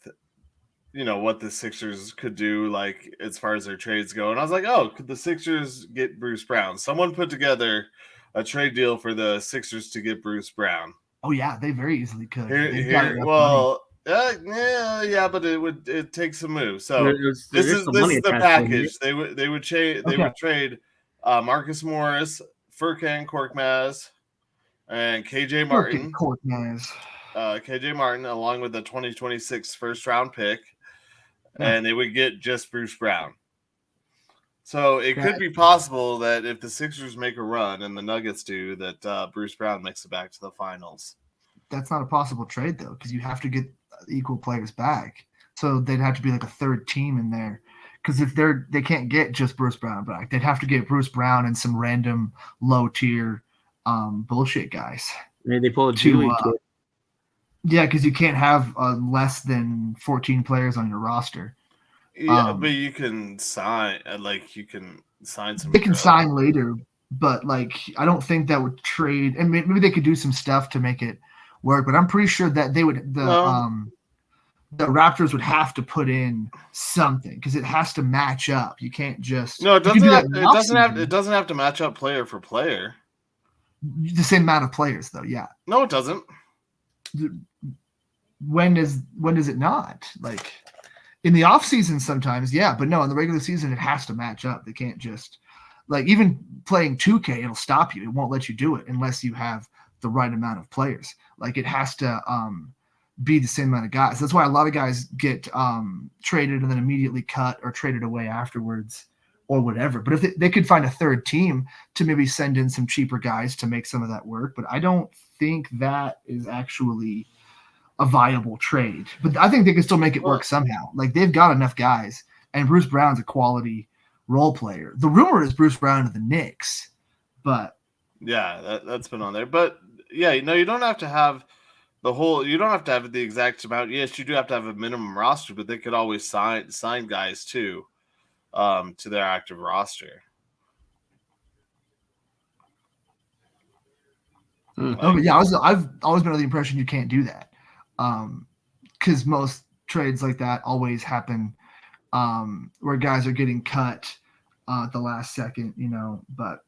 what the Sixers could do, as far as their trades go, and I was like, oh, could the Sixers get Bruce Brown? Someone put together a trade deal for the Sixers to get Bruce Brown. Oh yeah, they very easily could. But it takes some moves. So this is the package. They would trade Marcus Morris, Furkan Korkmaz, and KJ Martin. KJ Martin, along with the 2026 first round pick, and they would get just Bruce Brown. So it could be possible that if the Sixers make a run and the Nuggets do, that Bruce Brown makes it back to the finals. That's not a possible trade, though, because you have to get equal players back. So they'd have to be a third team in there. Because if they can't get just Bruce Brown back, they'd have to get Bruce Brown and some random low-tier bullshit guys. Maybe they pull a G League kid. Yeah, because you can't have less than 14 players on your roster. Yeah, but you can sign, you can sign some. They can sign later, but I don't think that would trade. And maybe they could do some stuff to make it work. But I'm pretty sure that they would. The Raptors would have to put in something because it has to match up. You can't just. No, it doesn't have to match up player for player. The same amount of players, though. Yeah. No, it doesn't. When does it not? In the off season sometimes, yeah, but no, in the regular season it has to match up. They can't just even playing 2K, it'll stop you. It won't let you do it unless you have the right amount of players. It has to be the same amount of guys. That's why a lot of guys get traded and then immediately cut or traded away afterwards or whatever. But if they could find a third team to maybe send in some cheaper guys to make some of that work, but I don't think that is actually a viable trade, but I think they can still make it work somehow. They've got enough guys, and Bruce Brown's a quality role player. The rumor is Bruce Brown to the Knicks, but yeah, that's been on there. But yeah, you don't have to have you don't have to have the exact amount. Yes, you do have to have a minimum roster, but they could always sign guys too, to their active roster. Yeah, I've always been under the impression you can't do that. Because most trades like that always happen where guys are getting cut at the last second, but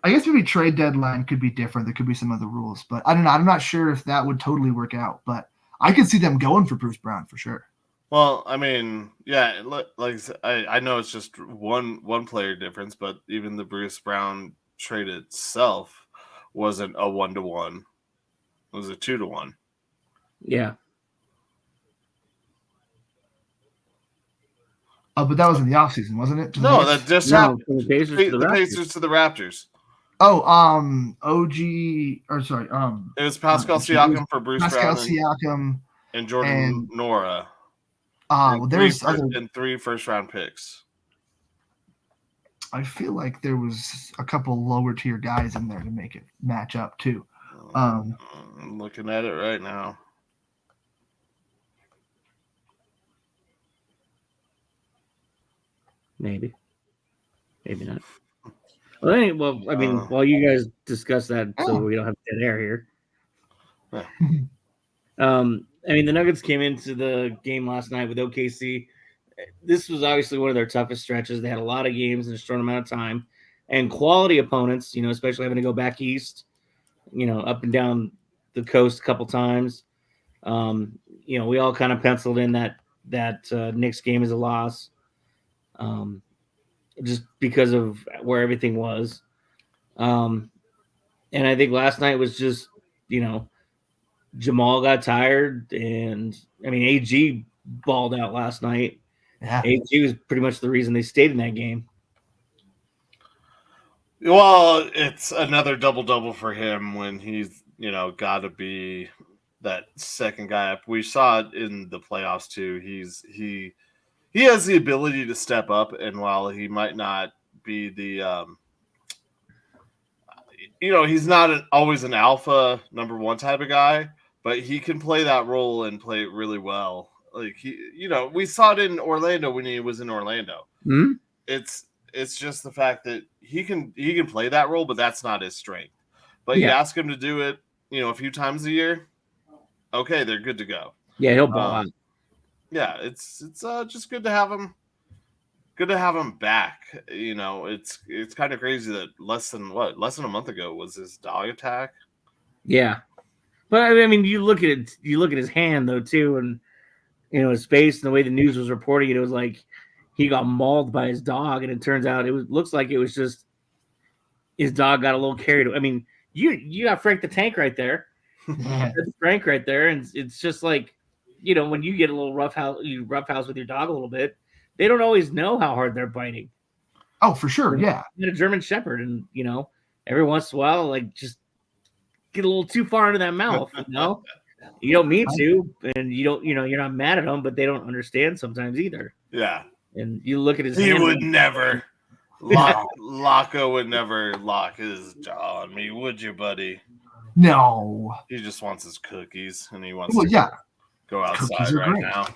I guess maybe trade deadline could be different. There could be some other rules, but I don't know. I'm not sure if that would totally work out, but I could see them going for Bruce Brown for sure. Well, I mean, yeah, I know it's just one player difference, but even the Bruce Brown trade itself wasn't a 1-1. It was a 2-1. Yeah. Oh, but that was in the offseason, wasn't it? No, that just happened. From the Pacers to the Raptors. Oh, it was Pascal Siakam for Bruce Pascal Brown Siakam and Jordan Nora. There's three first-round picks. I feel like there was a couple lower tier guys in there to make it match up too. I'm looking at it right now. Maybe not. Well, I mean, while you guys discuss that, so we don't have dead air here. Yeah. I mean, the Nuggets came into the game last night with OKC. This was obviously one of their toughest stretches. They had a lot of games in a short amount of time, and quality opponents. Especially having to go back east. Up and down the coast a couple times. We all kind of penciled in that Knicks game as a loss. Just because of where everything was. And I think last night was just, Jamal got tired, and I mean, AG balled out last night. Yeah. AG was pretty much the reason they stayed in that game. Well, it's another double-double for him when he's, got to be that second guy up. We saw it in the playoffs too. He has the ability to step up, and while he might not be the, he's not always an alpha number one type of guy, but he can play that role and play it really well. Like we saw it in Orlando when he was in Orlando. Mm-hmm. It's just the fact that he can play that role, but that's not his strength. But you ask him to do it, a few times a year, okay, they're good to go. Yeah, he'll ball out. Yeah, it's just good to have him. Good to have him back. It's kind of crazy that less than a month ago was his dog attack. Yeah, but I mean, you look at it. You look at his hand though too, and his face and the way the news was reporting it. It was like he got mauled by his dog, and it turns out looks like it was just his dog got a little carried away. I mean, you got Frank the Tank right there. That's Frank right there, and it's just like when you get a little roughhouse with your dog a little bit. They don't always know how hard they're biting. Oh, for sure, yeah. You get a German Shepherd, and every once in a while, like just get a little too far into that mouth. You don't mean to, and you don't. You're not mad at them, but they don't understand sometimes either. Yeah. And you look at his. He would never. Locko would never lock his jaw on me, would you, buddy? No. He just wants his cookies, and he wants. To go outside right now.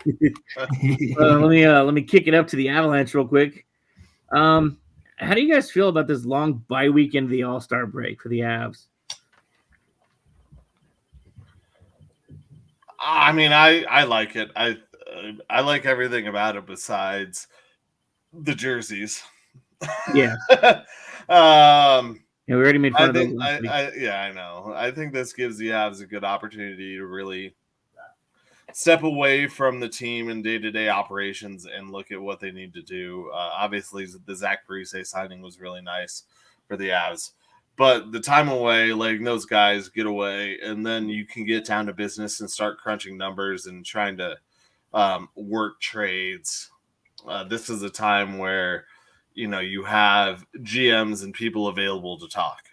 Let me kick it up to the Avalanche real quick. How do you guys feel about this long bye weekend of the All-Star break for the Avs? I mean, I like it. I like everything about it besides the jerseys. Yeah. We already made fun of those. I know. I think this gives the Avs a good opportunity to really step away from the team and day-to-day operations and look at what they need to do. Obviously, the Zach Parise signing was really nice for the Avs. But the time away, letting those guys get away, and then you can get down to business and start crunching numbers and trying to work trades. This is a time where, you have GMs and people available to talk.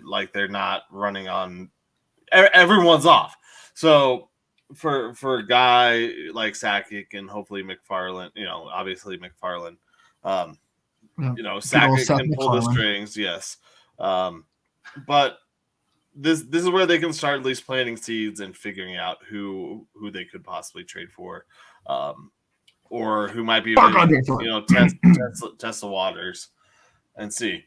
Like they're not running on – everyone's off. So – For a guy like Sakic and hopefully McFarland, obviously McFarland, Sakic can pull the strings, yes. But this is where they can start at least planting seeds and figuring out who they could possibly trade for, or who might be ready, test the waters and see.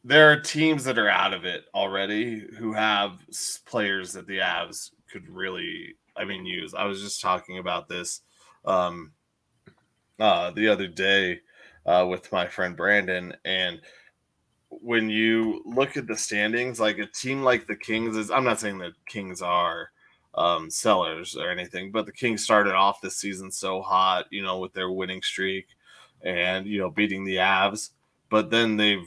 There are teams that are out of it already who have players that the Avs could really, use. I was just talking about this the other day with my friend Brandon, and when you look at the standings, like a team like the Kings I'm not saying that Kings are sellers or anything, but the Kings started off this season so hot, with their winning streak and, beating the Avs. but then they've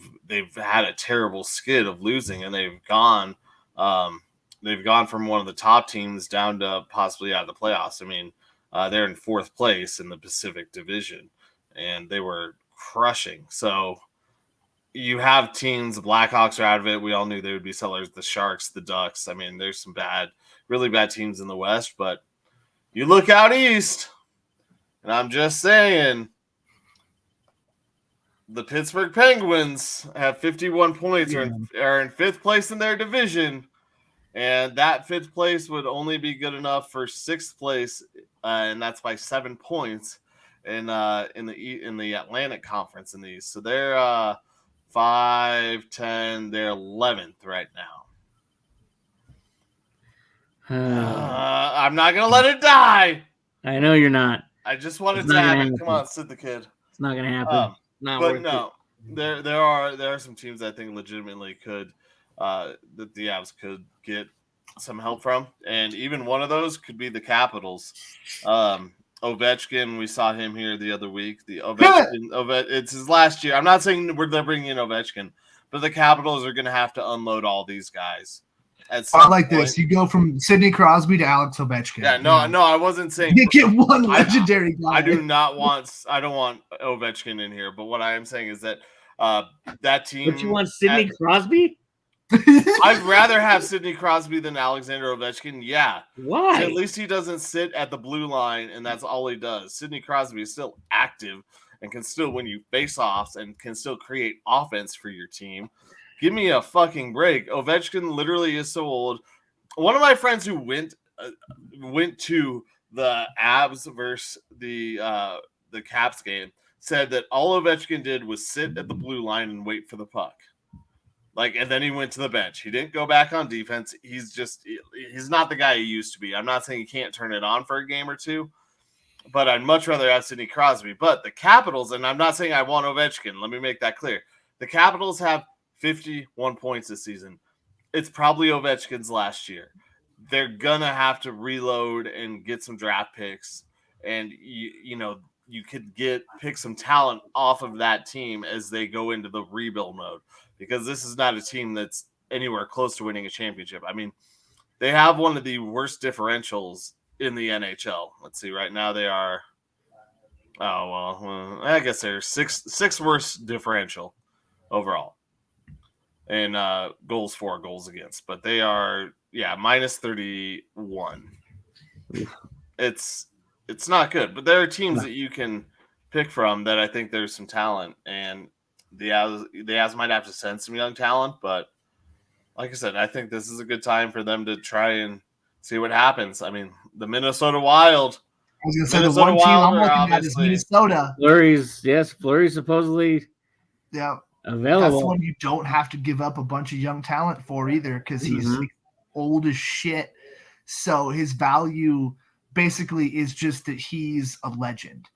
had a terrible skid of losing, and they've gone from one of the top teams down to possibly out of the playoffs. I mean, they're in 4th place in the Pacific Division, and they were crushing. So you have teams, the Blackhawks are out of it. We all knew they would be sellers. The Sharks, the Ducks. I mean, there's some really bad teams in the West, but you look out east, and I'm just saying, the Pittsburgh Penguins have 51 points, are in 5th place in their division, and that 5th place would only be good enough for 6th place, and that's by 7 points in the Atlantic Conference in the East. So they're 5, 10, they're 11th right now. I'm not gonna let it die. I know you're not. I just wanted to happen. Come on, sit the kid. It's not gonna happen. But no, there are some teams I think legitimately could that the Avs could get some help from, and even one of those could be the Capitals. Ovechkin, we saw him here the other week. The Ovechkin, it's his last year. I'm not saying they're bringing in Ovechkin, but the Capitals are going to have to unload all these guys. I like this. You go from Sidney Crosby to Alex Ovechkin. Yeah, no, I wasn't saying you get one legendary guy. I don't want Ovechkin in here, but what I am saying is that that team. But you want Sidney Crosby? I'd rather have Sidney Crosby than Alexander Ovechkin. Yeah. Why? At least he doesn't sit at the blue line, and that's all he does. Sidney Crosby is still active and can still win you face-offs and can still create offense for your team. Give me a fucking break. Ovechkin literally is so old. One of my friends who went to the Avs versus the Caps game said that all Ovechkin did was sit at the blue line and wait for the puck. And then he went to the bench. He didn't go back on defense. He's not the guy he used to be. I'm not saying he can't turn it on for a game or two, but I'd much rather have Sidney Crosby. But the Capitals, and I'm not saying I want Ovechkin. Let me make that clear. The Capitals have 51 points this season. It's probably Ovechkin's last year. They're going to have to reload and get some draft picks. And, you could pick some talent off of that team as they go into the rebuild mode. Because this is not a team that's anywhere close to winning a championship. I mean, they have one of the worst differentials in the NHL. Let's see, right now they are, I guess they're sixth worst differential overall. And goals for, goals against. But they are, minus 31. It's not good. But there are teams that you can pick from that I think there's some talent, and the Avs might have to send some young talent, but like I said, I think this is a good time for them to try and see what happens. I mean, the Minnesota Wild. I was going to say the one team I'm looking at is Minnesota. Fleury's supposedly available. That's one you don't have to give up a bunch of young talent for either, because he's old as shit. So his value basically is just that he's a legend.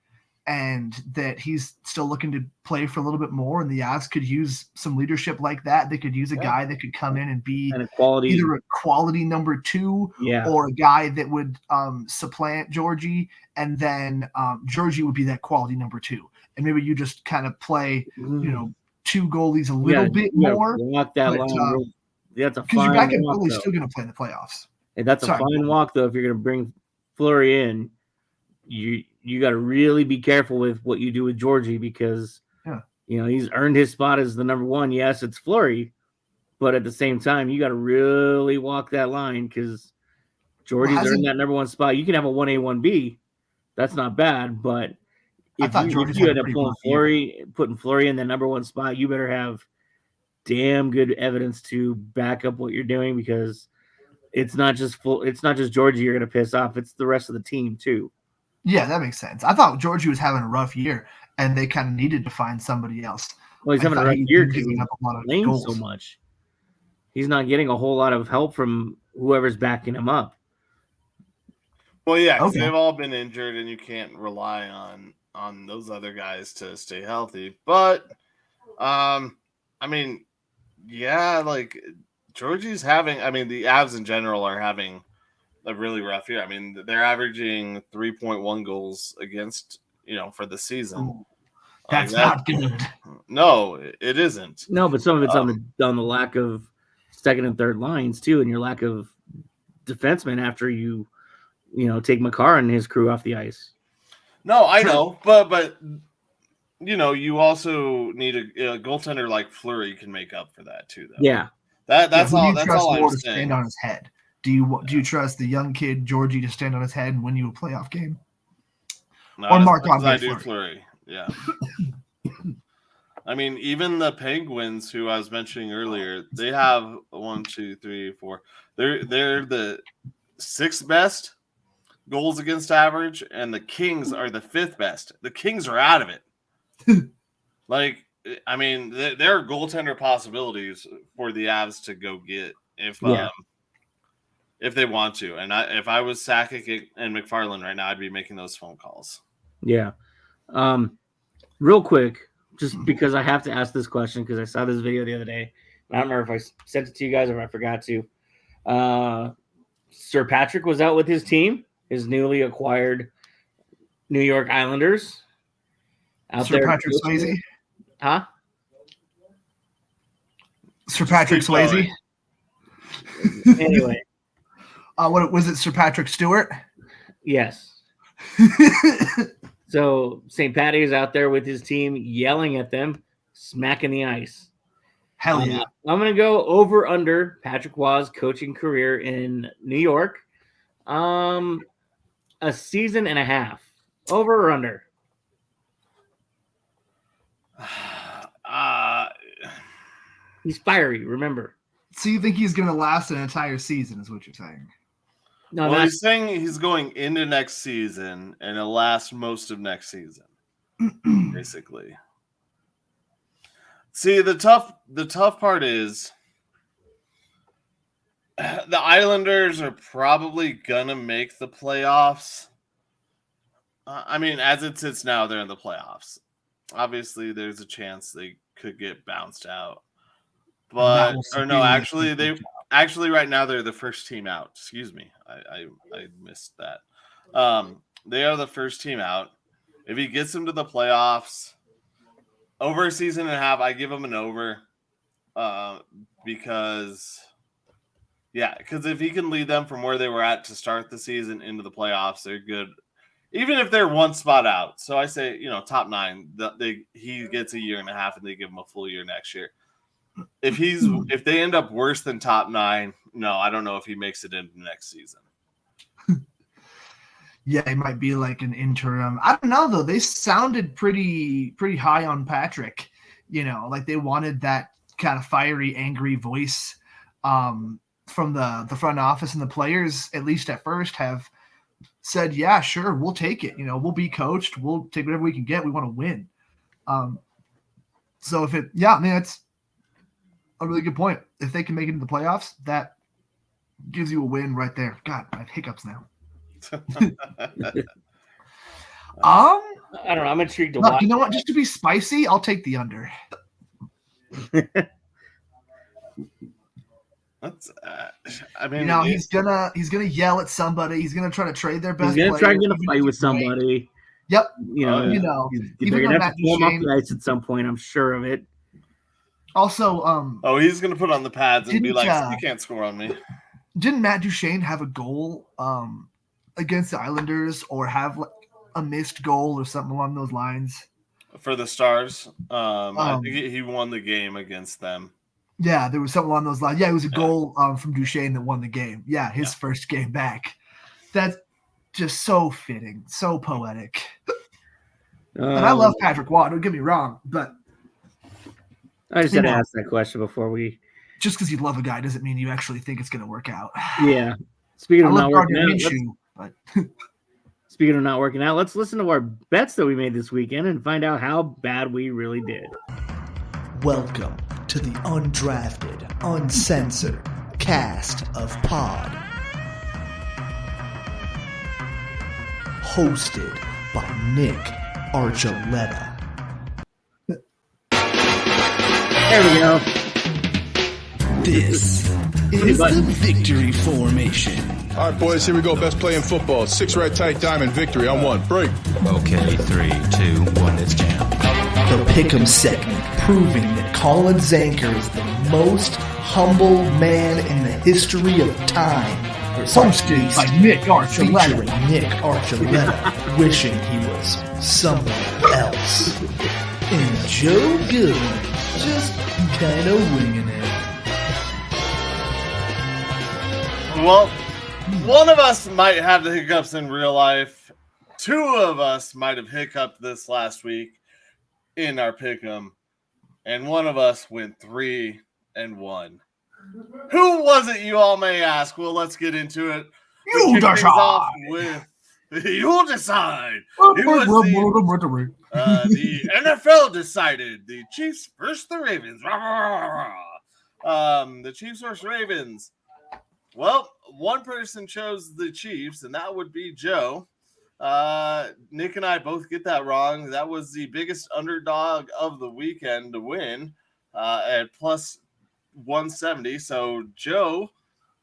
And that he's still looking to play for a little bit more, and the Avs could use some leadership like that. They could use a guy that could come in and be either a quality number 2 or a guy that would supplant Georgie, and then Georgie would be that quality number 2. And maybe you just kind of play, 2 goalies a little bit more. Walk that line. That's a fine because your backup walk, goalie's still going to play in the playoffs. And that's a fine walk, though. If you're going to bring Fleury in, you got to really be careful with what you do with Georgie, because he's earned his spot as the number 1. Yes, it's Fleury, but at the same time, you got to really walk that line, because Georgie's earned that number 1 spot. You can have a 1A, 1B. That's not bad, but if you end up putting Fleury in the number 1 spot, you better have damn good evidence to back up what you're doing, because it's not just Georgie you're going to piss off. It's the rest of the team too. Yeah, that makes sense. I thought Georgie was having a rough year, and they kind of needed to find somebody else. Well, he's having a rough year because he's playing so much. He's not getting a whole lot of help from whoever's backing him up. Well, yeah, because they've all been injured, and you can't rely on those other guys to stay healthy. But, Georgie's having – the Avs in general are having – a really rough year. I mean, they're averaging 3.1 goals against, for the season. That's not good. No, it isn't. No, but some of it's on the lack of second and third lines too, and your lack of defensemen after you take Makar and his crew off the ice. No, I know, but you also need a goaltender like Fleury can make up for that too, though. Yeah, that's all. That's all I'm saying. Stand on his head. Do you trust the young kid Georgie to stand on his head and win you a playoff game? Or Marc-Andre Fleury. Yeah. I mean, even the Penguins, who I was mentioning earlier, they have 1, 2, 3, 4. They're the 6th best goals against average, and the Kings are the 5th best. The Kings are out of it. Like, I mean, there are goaltender possibilities for the Avs to go get if they want to. And if I was Sakic and McFarland right now, I'd be making those phone calls. Yeah. Real quick, just because I have to ask this question because I saw this video the other day. I don't remember if I sent it to you guys or if I forgot to. Sir Patrick was out with his team, his newly acquired New York Islanders. Sir Patrick Swayze? Huh? Sir Patrick Swayze? Anyway. What was it, Sir Patrick Stewart? Yes. So St. Patty is out there with his team yelling at them, smacking the ice. Hell yeah. I'm going to go over under Patrick Waugh's coaching career in New York. A season and a half. Over or under? He's fiery, remember. So you think he's going to last an entire season is what you're saying? No, well, he's saying he's going into next season and it'll last most of next season, basically. See, the tough part is the Islanders are probably gonna make the playoffs. I mean, as it sits now, they're in the playoffs. Obviously, there's a chance they could get bounced out, but actually, right now they're the first team out. Excuse me, I missed that. They are the first team out. If he gets them to the playoffs over a season and a half, I give him an over. Because if he can lead them from where they were at to start the season into the playoffs, they're good. Even if they're one spot out. So I say, top 9, he gets a year and a half and they give him a full year next year. If they end up worse than top 9, no, I don't know if he makes it into next season. Yeah, it might be like an interim. I don't know though. They sounded pretty high on Patrick. Like they wanted that kind of fiery, angry voice from the front office, and the players, at least at first, have said, "Yeah, sure, we'll take it. We'll be coached. We'll take whatever we can get. We want to win." So that's a really good point. If they can make it into the playoffs, that gives you a win right there. God, I have hiccups now. I don't know. I'm intrigued to watch. You know what? Just to be spicy, I'll take the under. That's. I mean, he's gonna yell at somebody. He's gonna try to trade their best. He's gonna try to get a fight with somebody. Yep. They're gonna have to pull him off the ice at some point. I'm sure of it. Also, he's gonna put on the pads and be like, "You can't score on me." Didn't Matt Duchene have a goal against the Islanders, or have like a missed goal or something along those lines for the Stars? I think he won the game against them. Yeah, there was something along those lines. Yeah, it was a goal from Duchene that won the game. Yeah, his first game back. That's just so fitting, so poetic. And I love Patrick Waugh, don't get me wrong, but I just had to ask that question before we. Just because you love a guy doesn't mean you actually think it's going to work out. Yeah. Speaking of not working out, speaking of not working out, let's listen to our bets that we made this weekend and find out how bad we really did. Welcome to the Undrafted Uncensored cast of pod. Hosted by Nick Archuleta. There we go. This is the victory formation. All right, boys, here we go. Best play in football. 6 right tight diamond victory on 1. Break. Okay, 3, 2, 1, let's jam. The Pick'em segment, proving that Colin Zanker is the most humble man in the history of time. Hosted by Nick Archuleta. Featuring Nick Archuleta, wishing he was somewhere else. And Joe Goodwin, just kind of winging it. Well, one of us might have the hiccups in real life. Two of us might have hiccuped this last week in our pick'em, and one of us went 3-1. Who was it, you all may ask? Well, let's get into it. You decide. You'll decide. It was the NFL decided the Chiefs versus the Ravens. The Chiefs versus Ravens. Well, one person chose the Chiefs, and that would be Joe. Nick and I both get that wrong. That was the biggest underdog of the weekend to win at plus 170. So, Joe,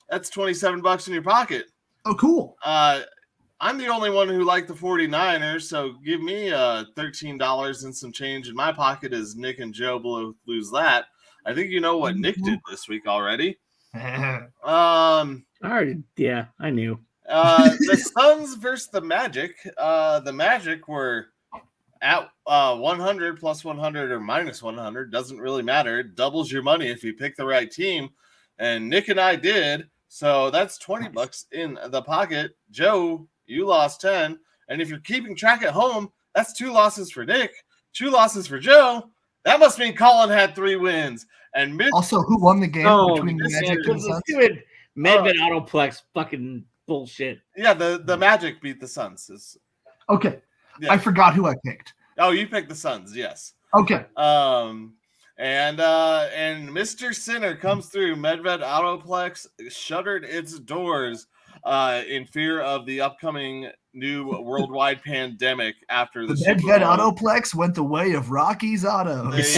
that's $27 in your pocket. Oh, cool. I'm the only one who liked the 49ers, so give me $13 and some change in my pocket as Nick and Joe both lose that. I think you know what Nick did this week already. I knew. The Suns versus the Magic. The Magic were at 100 plus 100 or minus 100. Doesn't really matter. It doubles your money if you pick the right team. And Nick and I did. So that's $20 in the pocket. Joe, you lost 10. And if you're keeping track at home, that's 2 losses for Nick, 2 losses for Joe. That must mean Colin had 3 wins. And also, who won the game between the Magic and the Suns? Medved Autoplex fucking bullshit. Yeah, the Magic beat the Suns. Okay. Yeah. I forgot who I picked. Oh, you picked the Suns, yes. Okay. And Mr. Sinner comes through. Medved Autoplex shuttered its doors in fear of the upcoming new worldwide pandemic after the Medved Autoplex went the way of Rocky's Autos.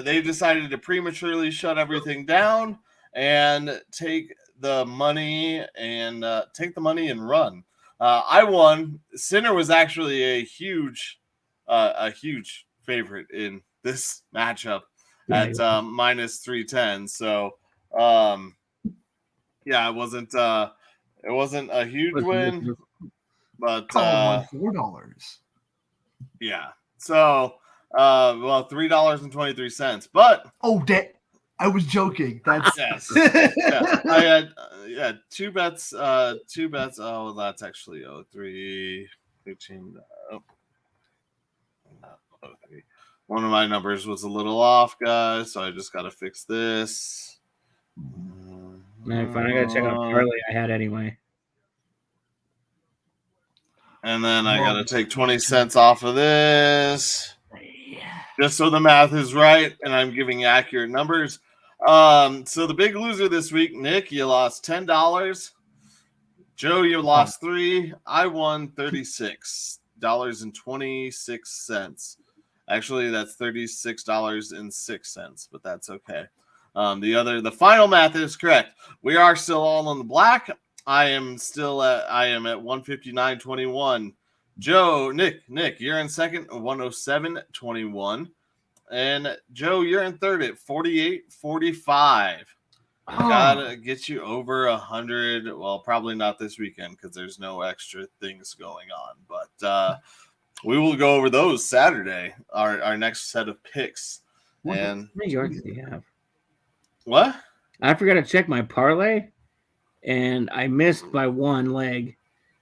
They decided to prematurely shut everything down and take the money and run. I won. Sinner was actually a huge favorite in this matchup at minus 310. So it wasn't a huge win, but $4. Yeah. So $3.23. But I was joking. That's yes. Yeah. I had 2 bets. 2 bets. Oh, that's actually 3, 15. One of my numbers was a little off, guys, so I just got to fix this. Man, fine. I gotta check out Charlie. I had anyway. And then I got to take 20 cents off of this. Just so the math is right and I'm giving accurate numbers. So the big loser this week, Nick, you lost $10. Joe, you lost 3. I won $36.26. Actually, that's $36.06, but that's okay. The final math is correct. We are still all in the black. I am at 159.21. Joe, Nick, you're in second, 107.21. And Joe, you're in third at 48.45. Gotta get you over 100. Well, probably not this weekend because there's no extra things going on. But we will go over those Saturday, our next set of picks. How many yards do you have? What? I forgot to check my parlay, and I missed by 1 leg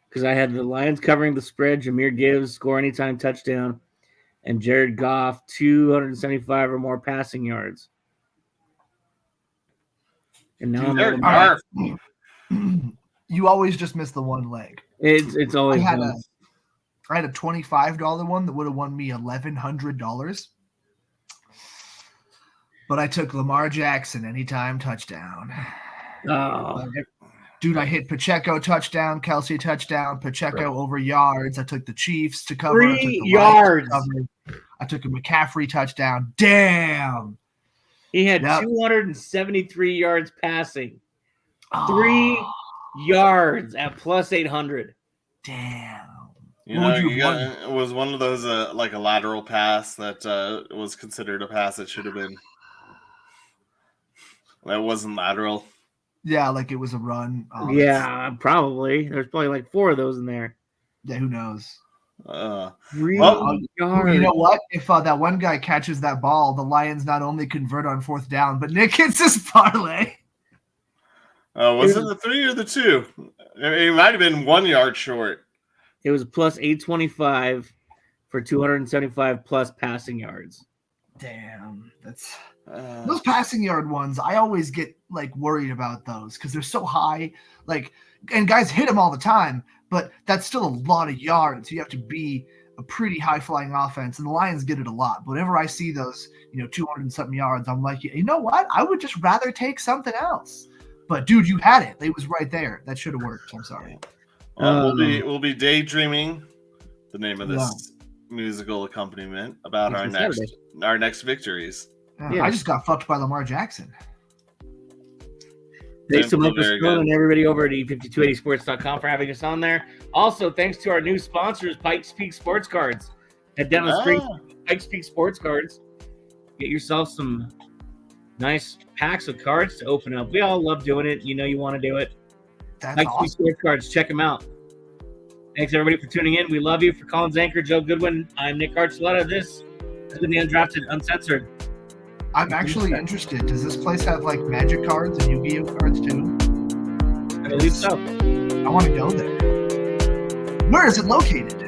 because I had the Lions covering the spread, Jahmyr Gibbs score anytime touchdown, and Jared Goff 275 or more passing yards. And now you always just miss the 1 leg. It's always I had a $25 one that would have won me $1,100. But I took Lamar Jackson anytime touchdown. Oh. Dude, I hit Pacheco touchdown, Kelsey touchdown, Pacheco over yards. I took the Chiefs to cover. 3 yards. I took a McCaffrey touchdown. Damn. He had 273 yards passing. 3 yards at plus 800. Damn. It was one of those like a lateral pass that was considered a pass that should have been. That wasn't lateral. Yeah, like it was a run. Yeah, probably. There's probably like 4 of those in there. Yeah, who knows? 3 yards. You know what? If that one guy catches that ball, the Lions not only convert on 4th down, but Nick hits his parlay. Was it the 3 or the 2? It might have been 1 yard short. It was plus 825 for 275 plus passing yards. Damn, that's those passing yard ones. I always get like worried about those because they're so high. Like, and guys hit them all the time, but that's still a lot of yards. You have to be a pretty high flying offense, and the Lions get it a lot. But whenever I see those, 200 and something yards, I'm like, you know what? I would just rather take something else. But dude, you had it. It was right there. That should have worked. I'm sorry. We'll be daydreaming, the name of this musical accompaniment, about our next victories. Yeah. I just got fucked by Lamar Jackson. Thanks to Michael Stone and everybody over at e5280sports.com for having us on there. Also, thanks to our new sponsors, Pikes Peak Sports Cards. Head down the street, Pikes Peak Sports Cards. Get yourself some nice packs of cards to open up. We all love doing it. You want to do it. That's Pikes awesome. Peak Sports Cards. Check them out. Thanks, everybody, for tuning in. We love you. For Collins Anchor, Joe Goodwin, I'm Nick Archuleta. This has been the Undrafted Uncensored. I'm actually interested. Does this place have like Magic cards and Yu-Gi-Oh cards too? I believe so. I want to go there. Where is it located?